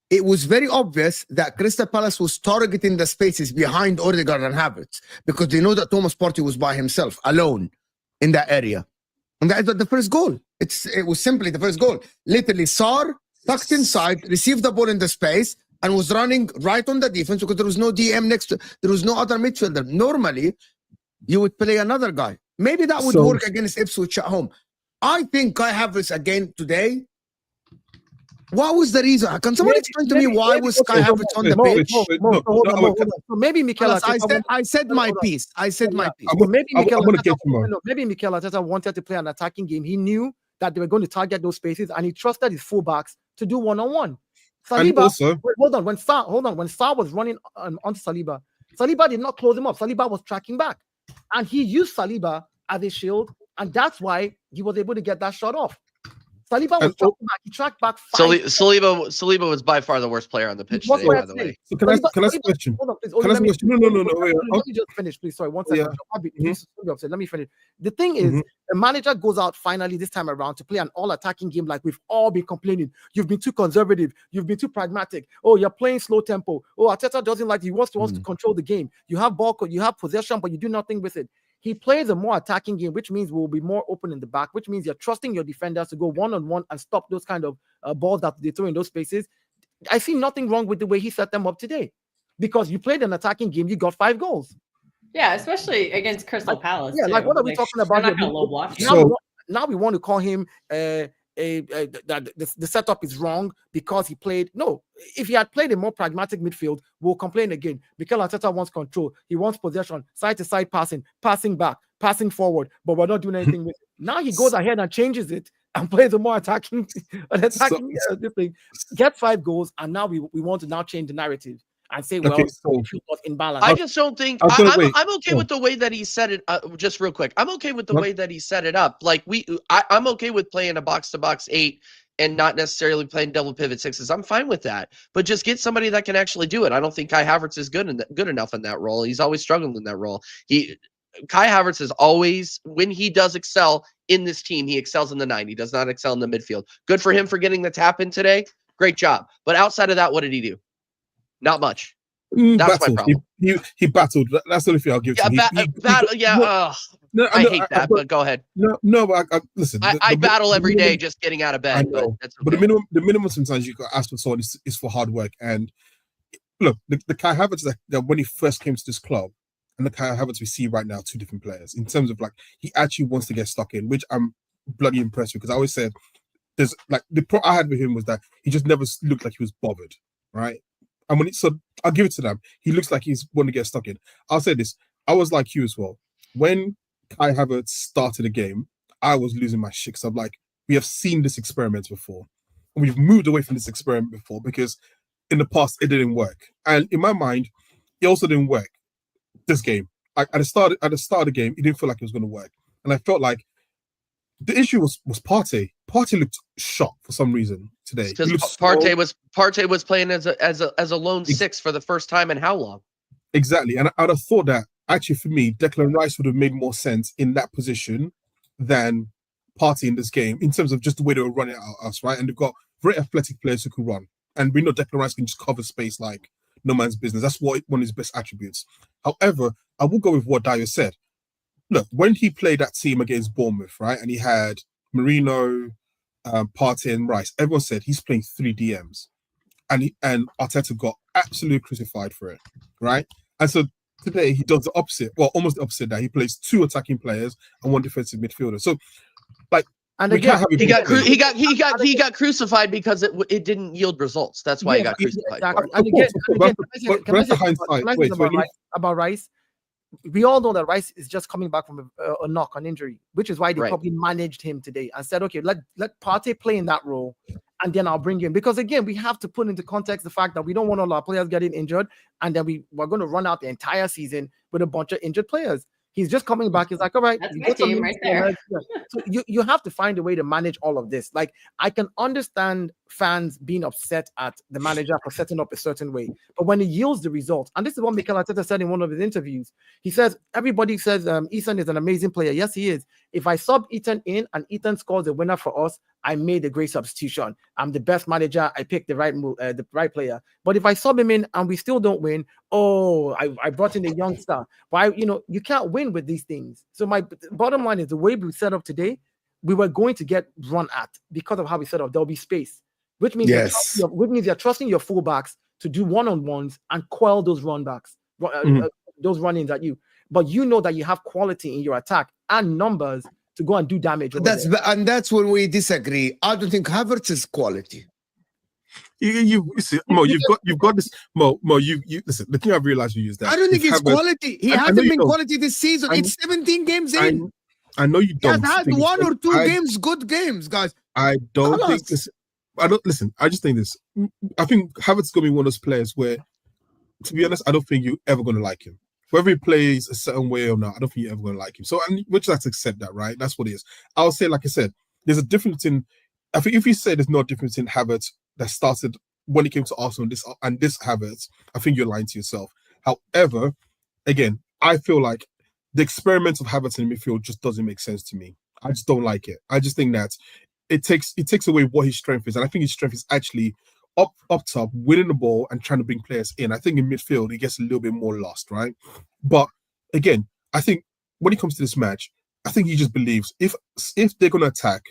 it was very obvious that Crystal Palace was targeting the spaces behind Odegaard and Havertz because they know that Thomas Partey was by himself, alone in that area. And that is the first goal. It was simply the first goal. Literally, Sar tucked inside, received the ball in the space, and was running right on the defense because there was no DM next to. There was no other midfielder. Normally, you would play another guy. Maybe that would work against Ipswich at home. I think Kai Havertz again today. What was the reason? Can someone explain to me why was Kai Havertz on the pitch? So maybe Mikel I said my piece. I said my piece. Maybe Mikel Arteta wanted to play an attacking game. He knew that they were going to target those spaces, and he trusted his fullbacks to do one-on-one. Saliba, hold on. When Sar was running onto Saliba, Saliba did not close him up. Saliba was tracking back, and he used Saliba as a shield, and that's why he was able to get that shot off. Saliba was tracking back. He tracked back. Saliba was by far the worst player on the pitch today, by the way. So can I ask a question? Hold on, please. Can I ask a question? No. Wait, let me just finish, please. Sorry, one second. Let me finish. The thing is, the manager goes out finally this time around to play an all-attacking game like we've all been complaining. You've been too conservative. You've been too pragmatic. Oh, you're playing slow tempo. Oh, Arteta doesn't like. He wants to control the game. You have ball, you have possession, but you do nothing with it. He plays a more attacking game, which means we'll be more open in the back, which means you're trusting your defenders to go one-on-one and stop those kind of balls that they throw in those spaces. I see nothing wrong with the way he set them up today, because you played an attacking game, you got 5 goals. Yeah, especially against Crystal Palace. Yeah, like what are we talking about? Now we want to call him the setup is wrong because he played. No, if he had played a more pragmatic midfield, we'll complain again. Mikel Arteta wants control. He wants possession, side-to-side passing back, passing forward, but we're not doing anything with it. Now he goes ahead and changes it and plays a more attacking this thing. Get 5 goals, and now we want to now change the narrative and say, well, it was imbalanced. I just don't think I'm okay with the way that he set it. Just real quick, I'm okay with the way that he set it up. Like I'm okay with playing a box-to-box 8 and not necessarily playing double pivot 6s. I'm fine with that, but just get somebody that can actually do it. I don't think Kai Havertz is good enough in that role. He's always struggled in that role. Kai Havertz is always, when he does excel in this team, he excels in the 9. He does not excel in the midfield. Good for him for getting the tap in today. Great job. But outside of that, what did he do? Not much. That's my problem. He battled. That's the only thing I'll give to him. I hate that, but go ahead. But listen. I battle every day just getting out of bed. But the minimum sometimes you got asked for someone is for hard work. And look, the Kai Havertz that when he first came to this club and the Kai Havertz we see right now, 2 different players in terms of like he actually wants to get stuck in, which I'm bloody impressed with, because I always said there's like the problem I had with him was that he just never looked like he was bothered, right? And so I'll give it to them. He looks like he's want to get stuck in. I'll say this. I was like you as well. When Kai Havertz started a game, I was losing my shit. So I'm like, we have seen this experiment before. And we've moved away from this experiment before because in the past, it didn't work. And in my mind, it also didn't work this game. At the start of the game, it didn't feel like it was going to work. And I felt like the issue was Partey. Partey looked shocked for some reason today. Because Partey was playing as a lone 6 for the first time in how long? Exactly, and I'd have thought that actually for me, Declan Rice would have made more sense in that position than Partey in this game in terms of just the way they were running at us, right? And they've got very athletic players who can run, and we know Declan Rice can just cover space like no man's business. That's one of his best attributes. However, I will go with what Dio said. Look, when he played that team against Bournemouth, right, and he had Marino, Partey, and Rice, everyone said he's playing 3 DMs, and Arteta got absolutely crucified for it, right? And so today he does the opposite, well, almost the opposite. That he plays 2 attacking players and 1 defensive midfielder. So, like, and again, he got crucified because it didn't yield results. That's why he got crucified. Exactly. And again, about Rice. We all know that Rice is just coming back from a knock on injury, which is why they probably managed him today and said, okay, let Partey play in that role, and then I'll bring him. Because again, we have to put into context the fact that we don't want all our players getting injured, and then we're going to run out the entire season with a bunch of injured players. He's just coming back. He's like, all right, that's my team right there. So you have to find a way to manage all of this. Like, I can understand fans being upset at the manager for setting up a certain way, but when he yields the results, and this is what Mikel Arteta said in one of his interviews, he says, everybody says Ethan is an amazing player. Yes, he is. If I sub Ethan in and Ethan scores a winner for us, I made a great substitution. I'm the best manager. I picked the right player. But if I sub him in and we still don't win, I brought in a youngster. But you can't win with these things. So my bottom line is the way we set up today, we were going to get run at because of how we set up. There'll be space, which means Yes. you're trusting your fullbacks to do one-on-ones and quell those those run-ins at you. But you know that you have quality in your attack and numbers to go and do damage. over there. That's when we disagree. I don't think Havertz is quality. You see, Mo, you've got this. Mo, you listen. The thing I've realized you use that. I don't think is he's Havertz- quality. He I hasn't know you been don't. quality this season. I- It's 17 games in. I know you He has don't. had think it's- one or two I- games, good games, guys. I don't Halas. think this. I don't listen. I just think this. I think Havertz is gonna be one of those players where, to be honest, I don't think you're ever gonna like him. Whether he plays a certain way or not, I don't think you're ever gonna like him. So, and we just have to accept that, right? That's what it is. I would say, like I said, there's a difference in. I think if you say there's no difference in Havertz that started when he came to Arsenal and this Havertz, I think you're lying to yourself. However, again, I feel like the experiment of Havertz in midfield just doesn't make sense to me. I just don't like it. I just think that it takes away what his strength is, and I think his strength is actually up top, winning the ball and trying to bring players in. I think in midfield he gets a little bit more lost, right? But again, I think when it comes to this match, I think he just believes if they're going to attack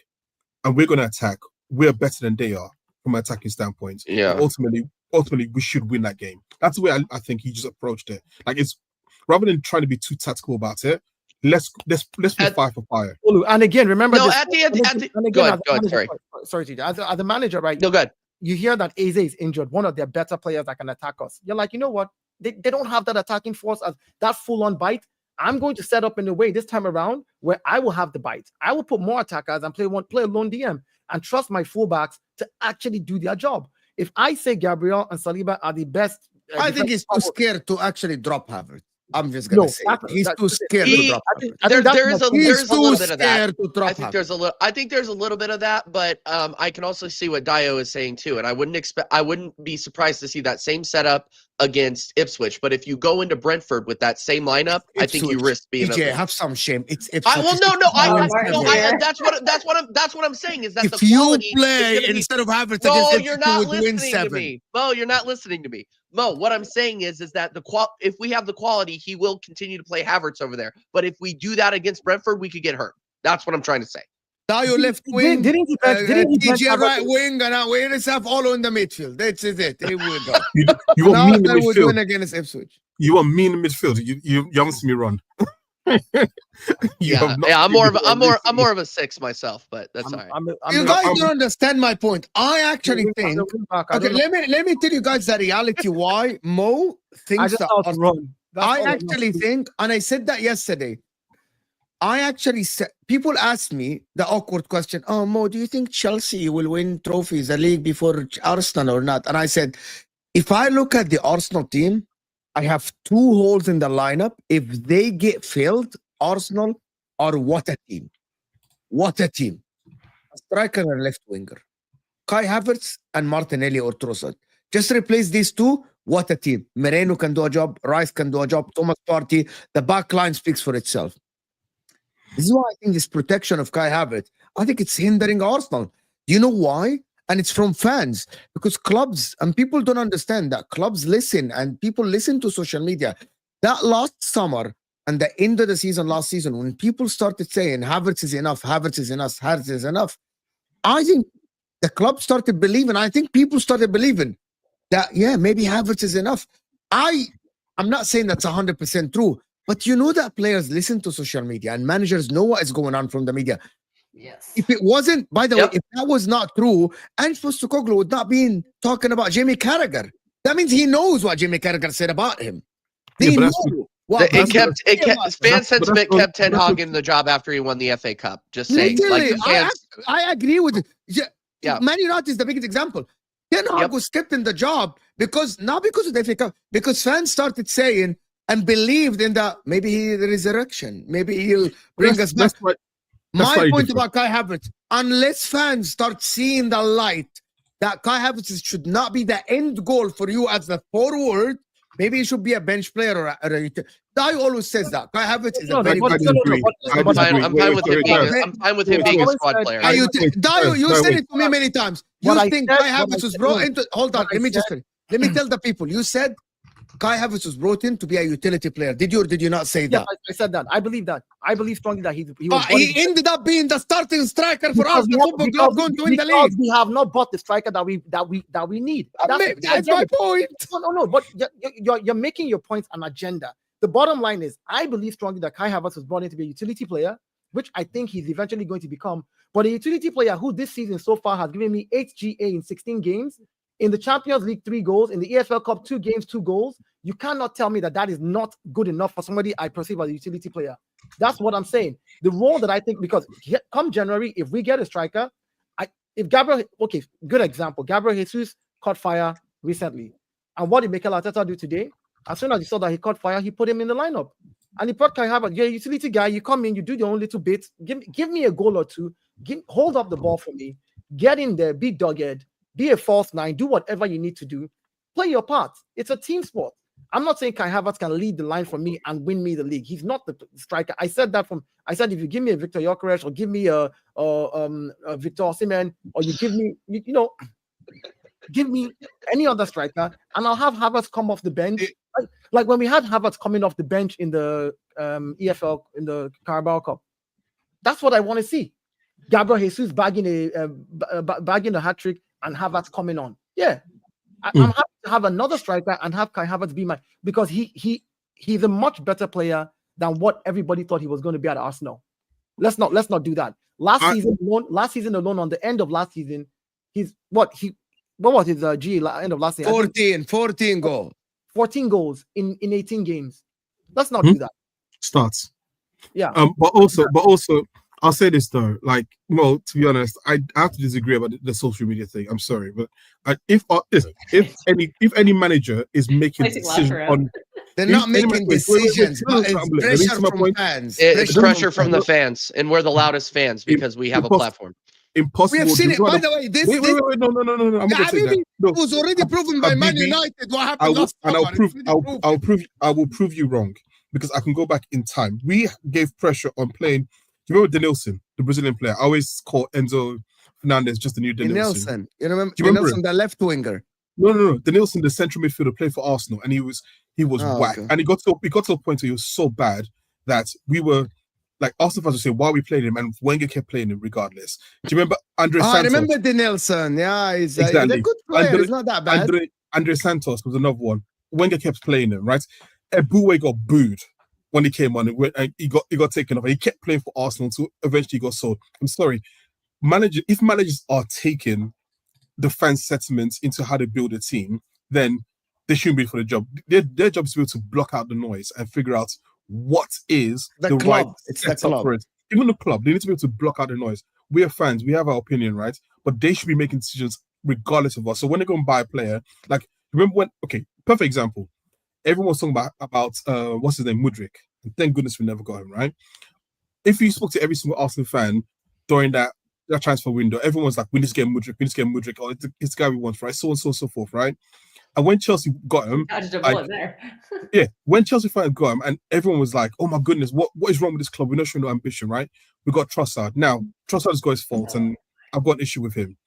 and we're going to attack, we're better than they are from an attacking standpoint. Yeah. Ultimately, we should win that game. That's the way I think he just approached it. Like, it's rather than trying to be too tactical about it. Let's be fire for fire. And again, remember No, this. at the end. Go ahead. Sorry. TJ. As a manager, right? No, good. You hear that Eze is injured, one of their better players that can attack us. You're like, you know what? They don't have that attacking force as that full-on bite. I'm going to set up in a way this time around where I will have the bite. I will put more attackers and play a lone DM and trust my fullbacks to actually do their job. If I say Gabriel and Saliba are the best, I think he's too scared to actually drop Havertz. I'm just gonna say he's too scared to drop Havertz. There is a little bit of that. I think there's a little bit of that, but I can also see what Dio is saying too, and I wouldn't be surprised to see that same setup against Ipswich. But if you go into Brentford with that same lineup, I think you risk being. DJ, have some shame. It's Ipswich. That's what I'm saying is that if the quality you play instead of Havertz Mo, against you're Ipswich, not you would win listening to 7. me. Mo, you're not listening to me. Mo, what I'm saying is that if we have the quality, he will continue to play Havertz over there. But if we do that against Brentford, we could get hurt. That's what I'm trying to say. Dio left wing, didn't he DJ right wing, and we have all in the midfield. That's it. Here we go. You want me in the Arsenal would win midfield? against Ipswich. You want me in the midfield? You haven't seen me run. I'm more of a 6 myself, but that's all right. You guys don't understand my point. I actually think. Okay, let me tell you guys the reality why Mo thinks that. I actually think, and I said that yesterday. I actually said, people ask me the awkward question, oh, Mo, do you think Chelsea will win trophies, the league before Arsenal or not? And I said, if I look at the Arsenal team, I have 2 holes in the lineup. If they get filled, Arsenal are what a team. What a team. A striker and a left winger. Kai Havertz and Martinelli or Trossard. Just replace these 2. What a team. Moreno can do a job. Rice can do a job. Thomas Partey. The back line speaks for itself. This is why I think this protection of Kai Havertz, I think it's hindering Arsenal. You know why? And it's from fans. Because clubs, and people don't understand that, clubs listen and people listen to social media. That last summer and the end of the season, last season, when people started saying Havertz is enough, Havertz is enough, Havertz is enough, I think the club started believing, I think people started believing that, yeah, maybe Havertz is enough. I'm not saying that's 100% true, but you know that players listen to social media and managers know what is going on from the media. Yes. If it wasn't, by the way, if that was not true, Ange Postecoglou would not be talking about Jamie Carragher. That means he knows what Jamie Carragher said about him. Fans sentiment kept Ten Hag in the job after he won the FA Cup. Just saying. I agree with it. Yeah. Man United is the biggest example. Ten Hag was kept in the job not because of the FA Cup, because fans started saying and believed in the maybe the resurrection. Maybe he'll bring us back. My point about Kai Havertz, unless fans start seeing the light that Kai Havertz should not be the end goal for you as a forward, maybe he should be a bench player or a Dai always says that. Kai Havertz is a very good I'm fine with him being a squad player. Dio, you said it to me many times. You think Kai Havertz was brought into... Hold on, let me tell the people. You said Kai Havertz was brought in to be a utility player. Did you or did you not say Yeah, that? I said that. I believe that. I believe strongly that he was. But he ended up being the starting striker for us, the football club, going to win the because league. we have not bought the striker that we need. That's my point. No. But you're making your points an agenda. The bottom line is, I believe strongly that Kai Havertz was brought in to be a utility player, which I think he's eventually going to become. But a utility player who this season so far has given me 8 GA in 16 games, in the Champions League 3 goals, in the EFL Cup 2 games 2 goals. You cannot tell me that is not good enough for somebody I perceive as a utility player. That's what I'm saying. The role that I think, because come January, if we get a striker, good example. Gabriel Jesus caught fire recently. And what did Mikel Arteta do today? As soon as he saw that he caught fire, he put him in the lineup. And he brought Kai Havertz. You're a utility guy. You come in, you do your own little bit. Give me a goal or two. Hold up the ball for me. Get in there. Be dogged. Be a false nine. Do whatever you need to do. Play your part. It's a team sport. I'm not saying Kai Havertz can lead the line for me and win me the league. He's not the striker. I said if you give me a Victor Gyökeres or give me a Victor Osimhen, or you give me, give me any other striker, and I'll have Havertz come off the bench. Like when we had Havertz coming off the bench in the EFL, in the Carabao Cup. That's what I want to see. Gabriel Jesus bagging a hat-trick and Havertz coming on. Yeah. I'm happy to have another striker and have Kai Havertz be because he's a much better player than what everybody thought he was going to be at Arsenal. Let's not do that. Last season alone, on the end of last season, what was his end of last season? 14 goals. 14 goals in 18 games. Let's not do that. Starts. Yeah. But also, I'll say this though. Like, well, to be honest, I have to disagree about the social media thing. I'm sorry, but if any manager is making decisions on, they're not making decisions, but it's pressure from fans. It's pressure from the fans, and we're the loudest fans because we have a platform. We Impossible. have seen it. By the way, this wait, no. I'm gonna say that. No, it was already proven by Man United what happened last summer. I will prove you wrong, because I can go back in time. We gave pressure on playing. Do you remember Denilson, the Brazilian player? I always call Enzo Fernandez just the new Denilson. You remember Denilson, the left winger? No. Denilson, the central midfielder, played for Arsenal, and he was whack. Okay. And he got to a point where he was so bad that we were like, Arsenal fans would say, why we played him, and Wenger kept playing him regardless. Do you remember Andre Santos? I remember Denilson. Yeah, he's a good player. He's not that bad. Andre Santos was another one. Wenger kept playing him, right? Eboué got booed when he came on, and he got taken off. And he kept playing for Arsenal until eventually he got sold. I'm sorry, if managers are taking the fans' sentiments into how they build a team, then they shouldn't be for the job. Their job is to be able to block out the noise and figure out what is the club. Right it's the club. For it. Even the club, they need to be able to block out the noise. We are fans, we have our opinion, right? But they should be making decisions regardless of us. So when they go and buy a player, like, remember when? Okay, perfect example. Everyone was talking about what's his name, Mudryk. And thank goodness we never got him, right? If you spoke to every single Arsenal fan during that transfer window, everyone's like, we need to get Mudryk, or it's the guy we want, right? So on, so forth, right? And when Chelsea got him, when Chelsea finally got him, and everyone was like, "Oh my goodness, what is wrong with this club? We're not showing no ambition, right?" We got Trossard. Now Trossard's got his faults, and I've got an issue with him.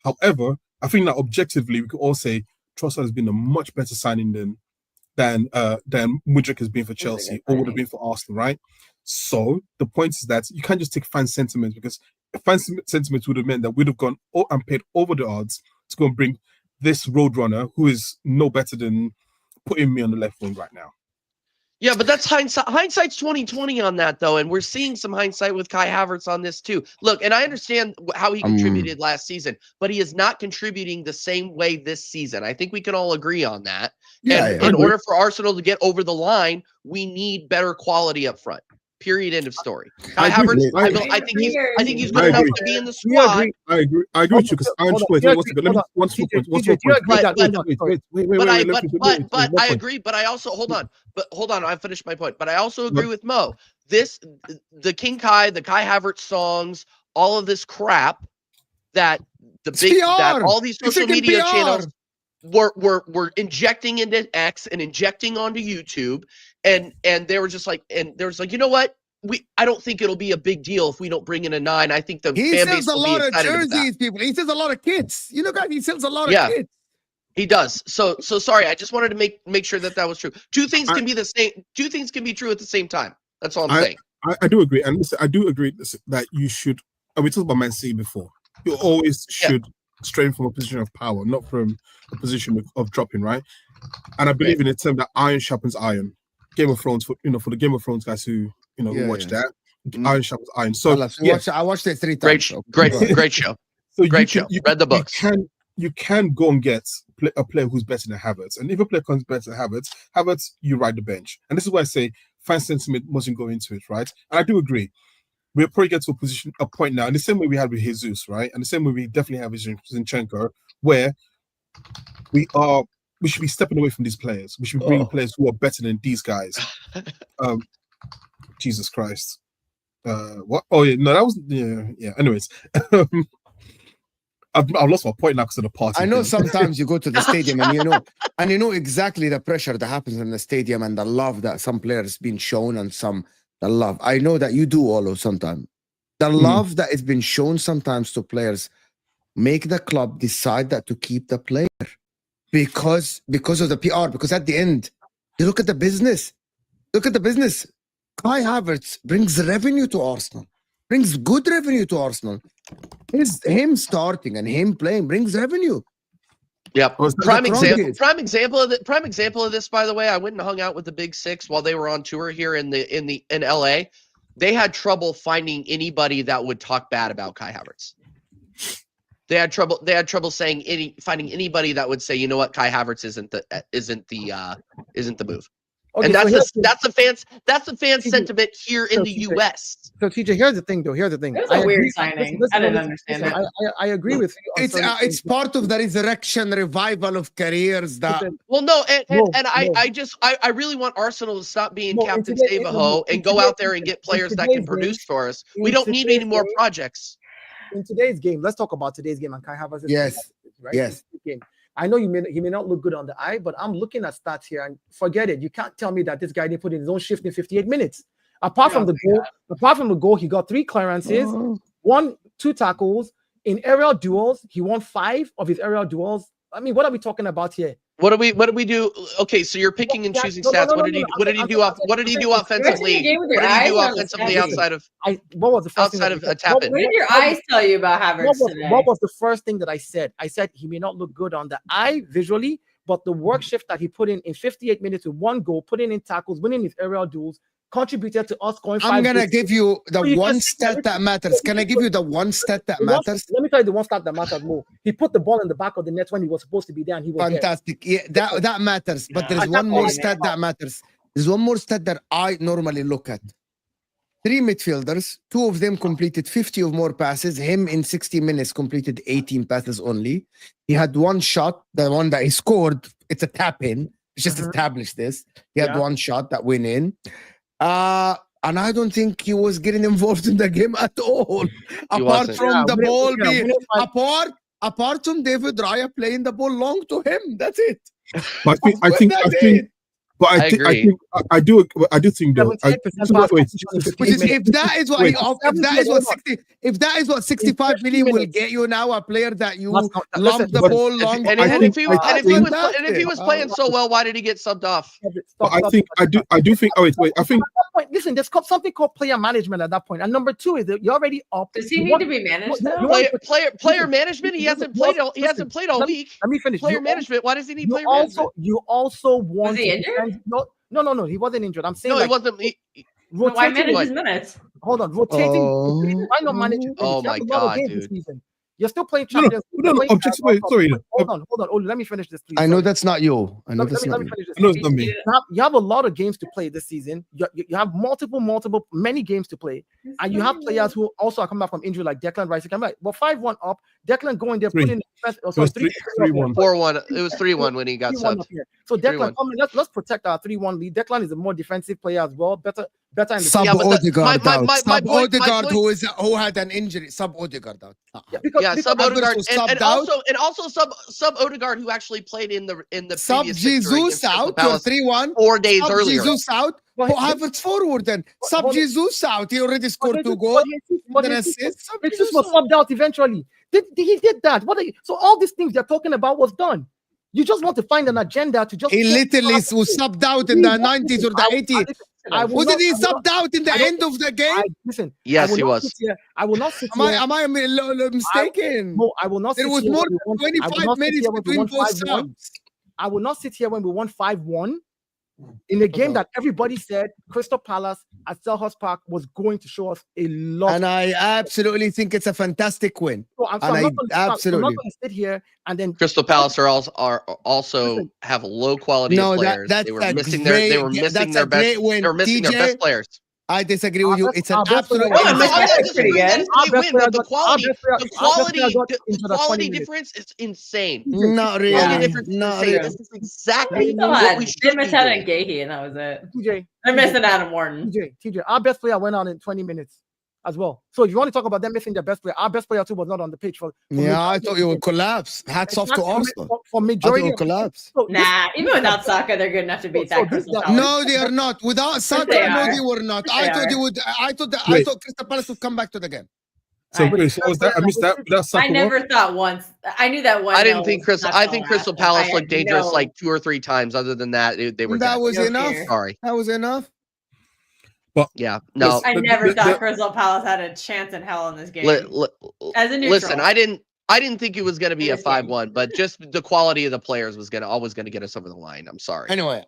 However, I think that objectively, we could all say Trossard has been a much better signing than Mudryk has been for Chelsea, or would have been for Arsenal, right? So the point is that you can't just take fan sentiments, because fan sentiments would have meant that we'd have gone and paid over the odds to go and bring this roadrunner who is no better than putting me on the left wing right now. Yeah, but that's hindsight. Hindsight's 2020 on that, though, and we're seeing some hindsight with Kai Havertz on this too. Look, and I understand how he contributed last season, but he is not contributing the same way this season. I think we can all agree on that. Yeah, and in order for Arsenal to get over the line, we need better quality up front. Period. End of story. Kai Havertz, I think he's good enough to be in the squad. I agree with you, because But I agree. But I also hold on. I finished my point. But I also agree with Mo. The King Kai, the Kai Havertz songs, all of this crap that all these social media channels were injecting into X and injecting onto YouTube. And they were just like, you know what? I don't think it'll be a big deal if we don't bring in a 9. I think the fan base will be excited about that. He sells a lot of jerseys, people. He sells a lot of kits. You know, guys, he sells a lot of kits. He does. So sorry. I just wanted to make sure that was true. Two things can be the same. Two things can be true at the same time. That's all I'm saying. I do agree, and listen, I do agree that you should. And we talked about Man City before. You always should strain from a position of power, not from a position of dropping, right? And I believe in the term that iron sharpens iron. Game of Thrones, for the Game of Thrones guys who who watch that, iron sharpens iron. So I watched it 3 times. Great show. So great show. Read the books. You can go and get a player who's better than Havertz, and if a player comes better than Havertz, you ride the bench. And this is why I say fan sentiment mustn't go into it, right? And I do agree. We'll probably get to a point now, in the same way we had with Jesus, right? And the same way we definitely have with Zinchenko, where we should be stepping away from these players. We should be bringing players who are better than these guys. Jesus Christ. What? Oh yeah, no, that was yeah. Anyways, I've lost my point now because of the party. I know sometimes you go to the stadium and you know exactly the pressure that happens in the stadium and the love that some players been shown and the love. I know that you do, Olo, sometimes. The love that has been shown sometimes to players make the club decide that to keep the player because of the PR. Because at the end, you look at the business. Look at the business. Kai Havertz brings revenue to Arsenal. Brings good revenue to Arsenal. Him starting and him playing brings revenue. Yeah, prime example of this. By the way, I went and hung out with the Big Six while they were on tour here in LA. They had trouble finding anybody that would talk bad about Kai Havertz. They had trouble finding anybody that would say, you know what, Kai Havertz isn't the move. Okay, and that's the fan sentiment here in the US. So TJ, here's the thing though. Here's the thing. It was a weird signing. I didn't understand it. I agree with you. It's part of the resurrection, revival of careers. I really want Arsenal to stop being Captain Save-A-Ho and go out there and get players that can produce for us. We don't need any more projects. In today's game, let's talk about today's game and Kai Havertz. Yes, right? Yes. I know he may not look good on the eye, but I'm looking at stats here and forget it. You can't tell me that this guy didn't put in his own shift in 58 minutes. Apart from the goal, he got 3 clearances, 2 tackles. In aerial duels, he won 5 of his aerial duels. I mean, what are we talking about here? What do we do? Okay, so you're picking and choosing stats. What did he do offensively? What did he do offensively outside of what was the first outside of a tap in? What did your eyes tell you about Havertz today? What was the first thing that I said? I said he may not look good on the eye visually, but the work shift that he put in 58 minutes with 1 goal, putting in tackles, winning his aerial duels, contributed to us going 5 I'm going to give you the one stat that matters. Can I give you the one stat that matters? Let me tell you the one stat that matters more. He put the ball in the back of the net when he was supposed to be there and he was fantastic. There. Yeah, that matters. But there's one more stat that matters. There's one more stat that I normally look at. 3 midfielders, 2 of them completed 50 or more passes. Him in 60 minutes completed 18 passes only. He had 1 shot, the one that he scored. It's a tap in. It's just established this. He had 1 shot that went in. And I don't think he was getting involved in the game at all. Apart from the ball being apart from David Raya playing the ball long to him. That's it. But I do think though. If that is what 65 million will get you now, a player that you lump the ball long. And if he was playing so well, why did he get subbed off? I do think. Oh wait. I think. Listen, there's something called player management at that point. And number 2 is that you're already up. Does he need to be managed? Player management. He hasn't played all week. Let me finish. Player management. Why does he need player management? You also want. Was he injured? No, he wasn't injured. I'm saying he wasn't. Why manage his minutes? Hold on, rotating. Why not manage? Oh my god, dude! You're still playing Champions League. No. Sorry. Hold on. Oh, let me finish this, please. I know that's not you. I know that's not you. No, it's not me. You have a lot of games to play this season. You have many games to play, and you have players who also are coming back from injury, like Declan Rice. Well, 5-1 up. Declan going there, putting 3-1. 4-1. It was 3-1 when he got subbed. So Declan, let's protect our 3-1 lead. Declan is a more defensive player as well. Better in the Sub Odegaard out. Odegaard who had an injury. Sub Odegaard out. Sub Odegaard and also sub Odegaard who actually played in the sub Jesus out. 3-1. 4 days earlier. Jesus out. Havertz forward then. Sub Jesus out. He already scored 2 goals. Jesus was subbed out eventually. He did that. So all these things they're talking about was done. You just want to find an agenda to just. He literally was subbed out in the 90s or the 80s. Wasn't he subbed out in the end of the game? Listen. Yes, he was. I will not sit here. Am I mistaken? No, I will not. There was more than 25 minutes between both subs. I will not sit here when we won 5-1 in a game that everybody said Crystal Palace at Selhurst Park was going to show us a lot. And I absolutely think it's a fantastic win. So I'm not going to sit here and then Crystal Palace are also have low quality players. They were missing their best players. I disagree with you. It's an absolute. That's pretty good. The quality difference is insane. Not really. Not really. This is exactly what we should They be missed out on doing. Gahey, and that was it. TJ, They're missing Adam Wharton. TJ, our best player went on in 20 minutes as well. So if you want to talk about them missing their best player, our best player too was not on the pitch for I thought you would collapse. Hats off to Arsenal. For majority collapse. Nah, even without Saka, they're good enough to beat that Crystal Palace. No, they are not. Without Saka, no, they were not. I thought Crystal Palace would come back to the game. So was that? I missed that. I never thought once. I knew that one. I didn't think Crystal. I think Crystal Palace looked dangerous like 2 or 3 times. Other than that, they were. That was enough. Sorry. That was enough. But yeah, no. I never thought Crystal Palace had a chance in hell in this game. As a neutral. Listen, I didn't think it was going to be a 5-1, but just the quality of the players was always going to get us over the line. I'm sorry. Anyway,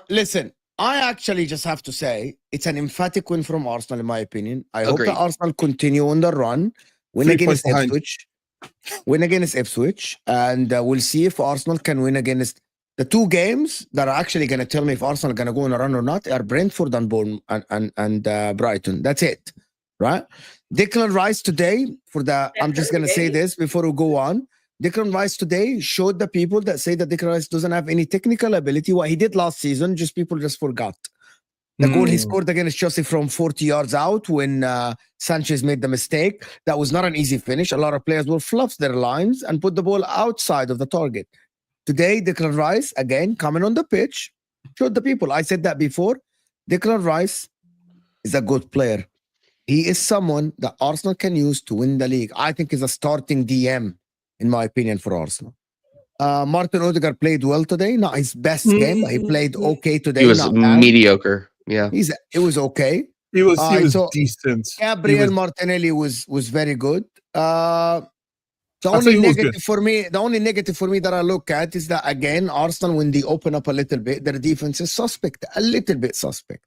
listen, I actually just have to say it's an emphatic win from Arsenal, in my opinion. I hope that Arsenal continue on the run, win against Ipswich, and we'll see if Arsenal can win against the 2 games that are actually going to tell me if Arsenal are going to go on a run or not are Brentford and Bournemouth and Brighton. That's it, right? Declan Rice today I'm just going to say this before we go on. Declan Rice today showed the people that say that Declan Rice doesn't have any technical ability. What he did last season, people just forgot. The goal he scored against Chelsea from 40 yards out when Sanchez made the mistake. That was not an easy finish. A lot of players will fluff their lines and put the ball outside of the target. Today, Declan Rice, again, coming on the pitch, showed the people. I said that before. Declan Rice is a good player. He is someone that Arsenal can use to win the league. I think he's a starting DM, in my opinion, for Arsenal. Martin Odegaard played well today. Not his best game, but he played okay today. He was mediocre. Yeah. It was okay. He was decent. Gabriel Martinelli was very good. The only negative for me that I look at is that, again, Arsenal, when they open up a little bit, their defense is suspect, a little bit suspect.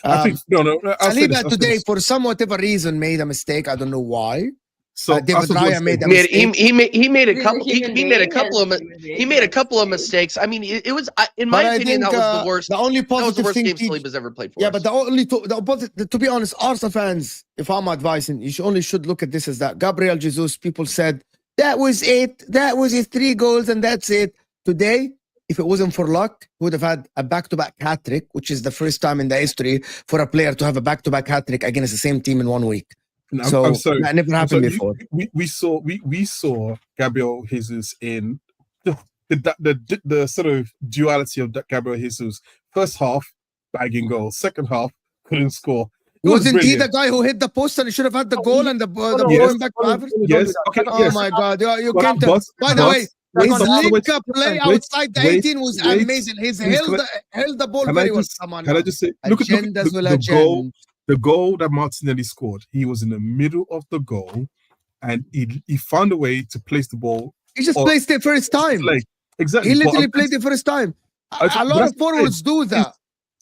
I think Saliba today, for some whatever reason, made a mistake. I don't know why. So David Raya made a mistake. He made a couple of mistakes. I mean, it was, in my opinion, that was the worst. The only positive thing game Saliba's ever played for. Yeah, but to be honest, Arsenal fans, if I'm advising, you should look at this as that Gabriel Jesus. People said that was it. That was his 3 goals, and that's it. Today, if it wasn't for luck, he would have had a back-to-back hat-trick, which is the first time in the history for a player to have a back-to-back hat-trick against the same team in 1 week. No, so I'm sorry. That never happened before. We saw Gabriel Jesus in the sort of duality of Gabriel Jesus. First half, bagging goals. Second half, couldn't score. Wasn't he the guy who hit the post and he should have had the goal and the going back to Havertz? Yes. Okay, oh my God! You can't. By the way, his link-up play outside the 18 was amazing. He's held the ball very well. Can I just say, look at the goal that Martinelli scored. He was in the middle of the goal, and he found a way to place the ball. He just placed it first time. Exactly. He literally played it first time. A lot of forwards do that.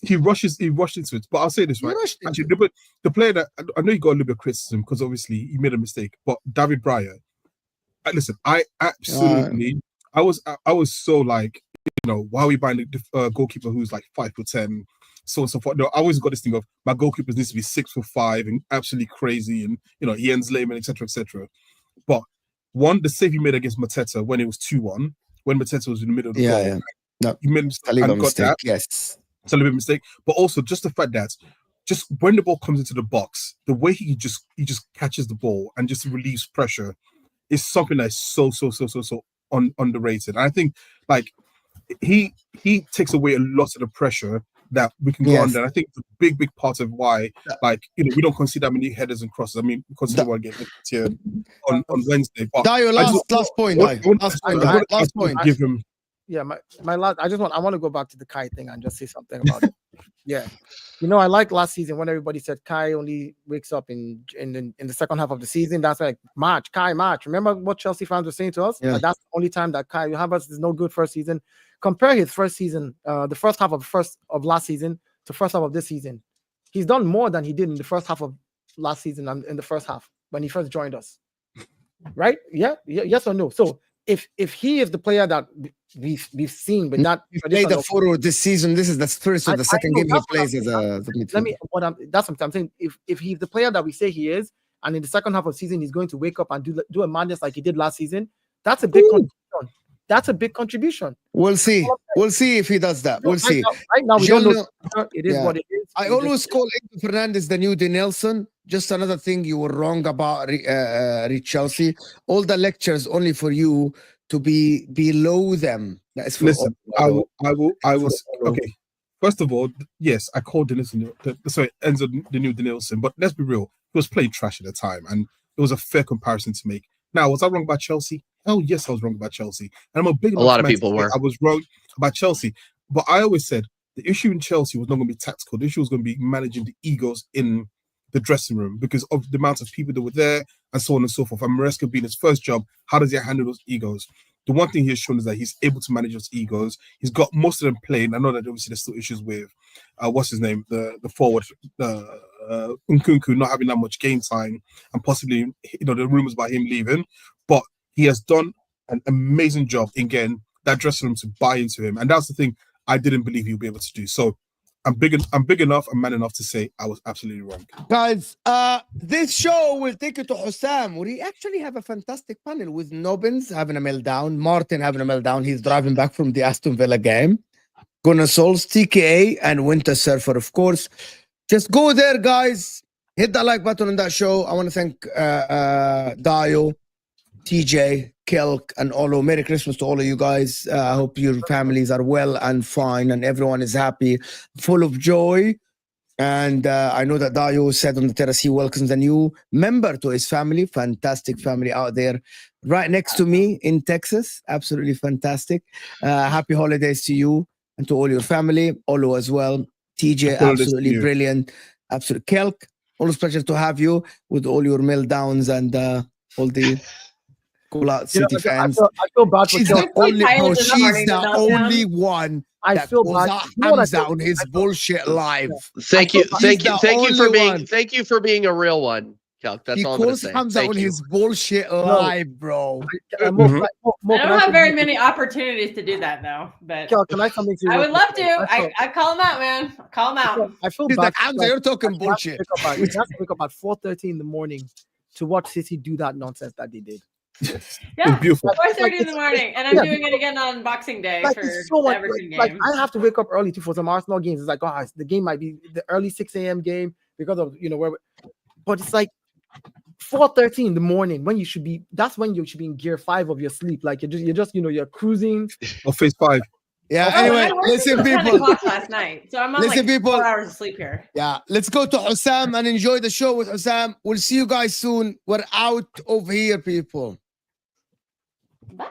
He rushed into it. But I'll say this, right? Actually, the player that I know you got a little bit of criticism because obviously he made a mistake. But David Raya, listen, I absolutely, I was so like, why are we buying a goalkeeper who's like 5'10", so on and so forth? No, I always got this thing of my goalkeepers needs to be 6'5" and absolutely crazy, and Jens Lehmann, etc., etc. But the save he made against Mateta when it was 2-1, when Mateta was in the middle of the goal. Yeah. No, he made a mistake. Yes. It's a little bit mistake, but also just the fact that just when the ball comes into the box, the way he just catches the ball and just relieves pressure is something that's so underrated. And I think like he takes away a lot of the pressure that we can go under. And I think the big part of why we don't concede that many headers and crosses. I mean, because we want to get here on Wednesday. But last point. Give him. Yeah, my last. I want to go back to the Kai thing and just say something about it. Yeah, I like last season when everybody said Kai only wakes up in the second half of the season. That's like March. Remember what Chelsea fans were saying to us? Yeah. That's the only time that Kai Havertz is no good first season. Compare his first season, the first half of last season to first half of this season. He's done more than he did in the first half of last season and in the first half when he first joined us. Right? Yeah. Yes or no? So if he is the player that we've seen, but not He played the forward this season. This is the first or the second game he plays as a midfielder. That's what I'm saying. If he's the player that we say he is, and in the second half of the season he's going to wake up and do a madness like he did last season, that's a big contribution. That's a big contribution. We'll see. We'll see if he does that. We'll see. Right now we don't know. It is what it is. I always call Enzo Fernandez the new De Nelson. Just another thing you were wrong about Chelsea. All the lectures only for you to be below them. That is for Listen, I will. Okay. First of all, yes, I called Enzo the new De Nelson, but let's be real. He was playing trash at the time, and it was a fair comparison to make. Now, was I wrong about Chelsea? Hell yes, I was wrong about Chelsea. And I'm a lot of people were. I was wrong about Chelsea. But I always said the issue in Chelsea was not going to be tactical. The issue was going to be managing the egos in the dressing room because of the amount of people that were there and so on and so forth. And Maresca being his first job, how does he handle those egos? The one thing he has shown is that he's able to manage those egos. He's got most of them playing. I know that obviously there's still issues with what's his name, the forward, Nkunku not having that much game time, and possibly the rumors about him leaving. But he has done an amazing job in getting that dressing room to buy into him, and that's the thing I didn't believe he'd be able to do. So I'm big enough and man enough to say I was absolutely wrong. Guys, this show will take you to Hussam, where he actually have a fantastic panel with Nobbins having a meltdown, Martin having a meltdown. He's driving back from the Aston Villa game. Gunnar Sulz, TKA, and Winter Surfer, of course. Just go there, guys. Hit that like button on that show. I want to thank Dio, TJ, Kelk, and Olo. Merry Christmas to all of you guys. I hope your families are well and fine and everyone is happy, full of joy. And I know that Dio said on the terrace he welcomes a new member to his family. Fantastic family out there right next to me in Texas. Absolutely fantastic. Happy holidays to you and to all your family. Olo as well. TJ, absolutely brilliant. Absolutely. Kelk, always pleasure to have you with all your meltdowns and all the Call Out City fans. I feel bad for She's the only one I that feel goes bad. out Hamza on his bullshit live. Thank you one. Thank you for being a real one, Kelk. That's He all I'm gonna calls say. Hamza Thank on you. his bullshit live, bro. I don't have very many opportunities to do that though, but Can I come into I would love to. I call him out, man. Call him out. I feel He's bad. like, Hamza, you're talking bullshit. You have to wake up at 4:30 in the morning to watch City do that nonsense that they did. Yeah, beautiful. 4:30 in the morning, and I'm doing it again on Boxing Day Like, for it's so the much, Everton game. like I have to wake up early too for some Arsenal games. It's like, oh, the game might be the early 6 a.m. game because of where, but it's like 4:30 in the morning when you should be. That's when you should be in gear 5 of your sleep. Like you're just you're cruising. Or phase 5. Yeah, I anyway, worked listen, until 10 people. o'clock last night, so I'm on Listen, like people. 4 hours of sleep here. Yeah, let's go to Hussam and enjoy the show with Hussam. We'll see you guys soon. We're out over here, people. Bye.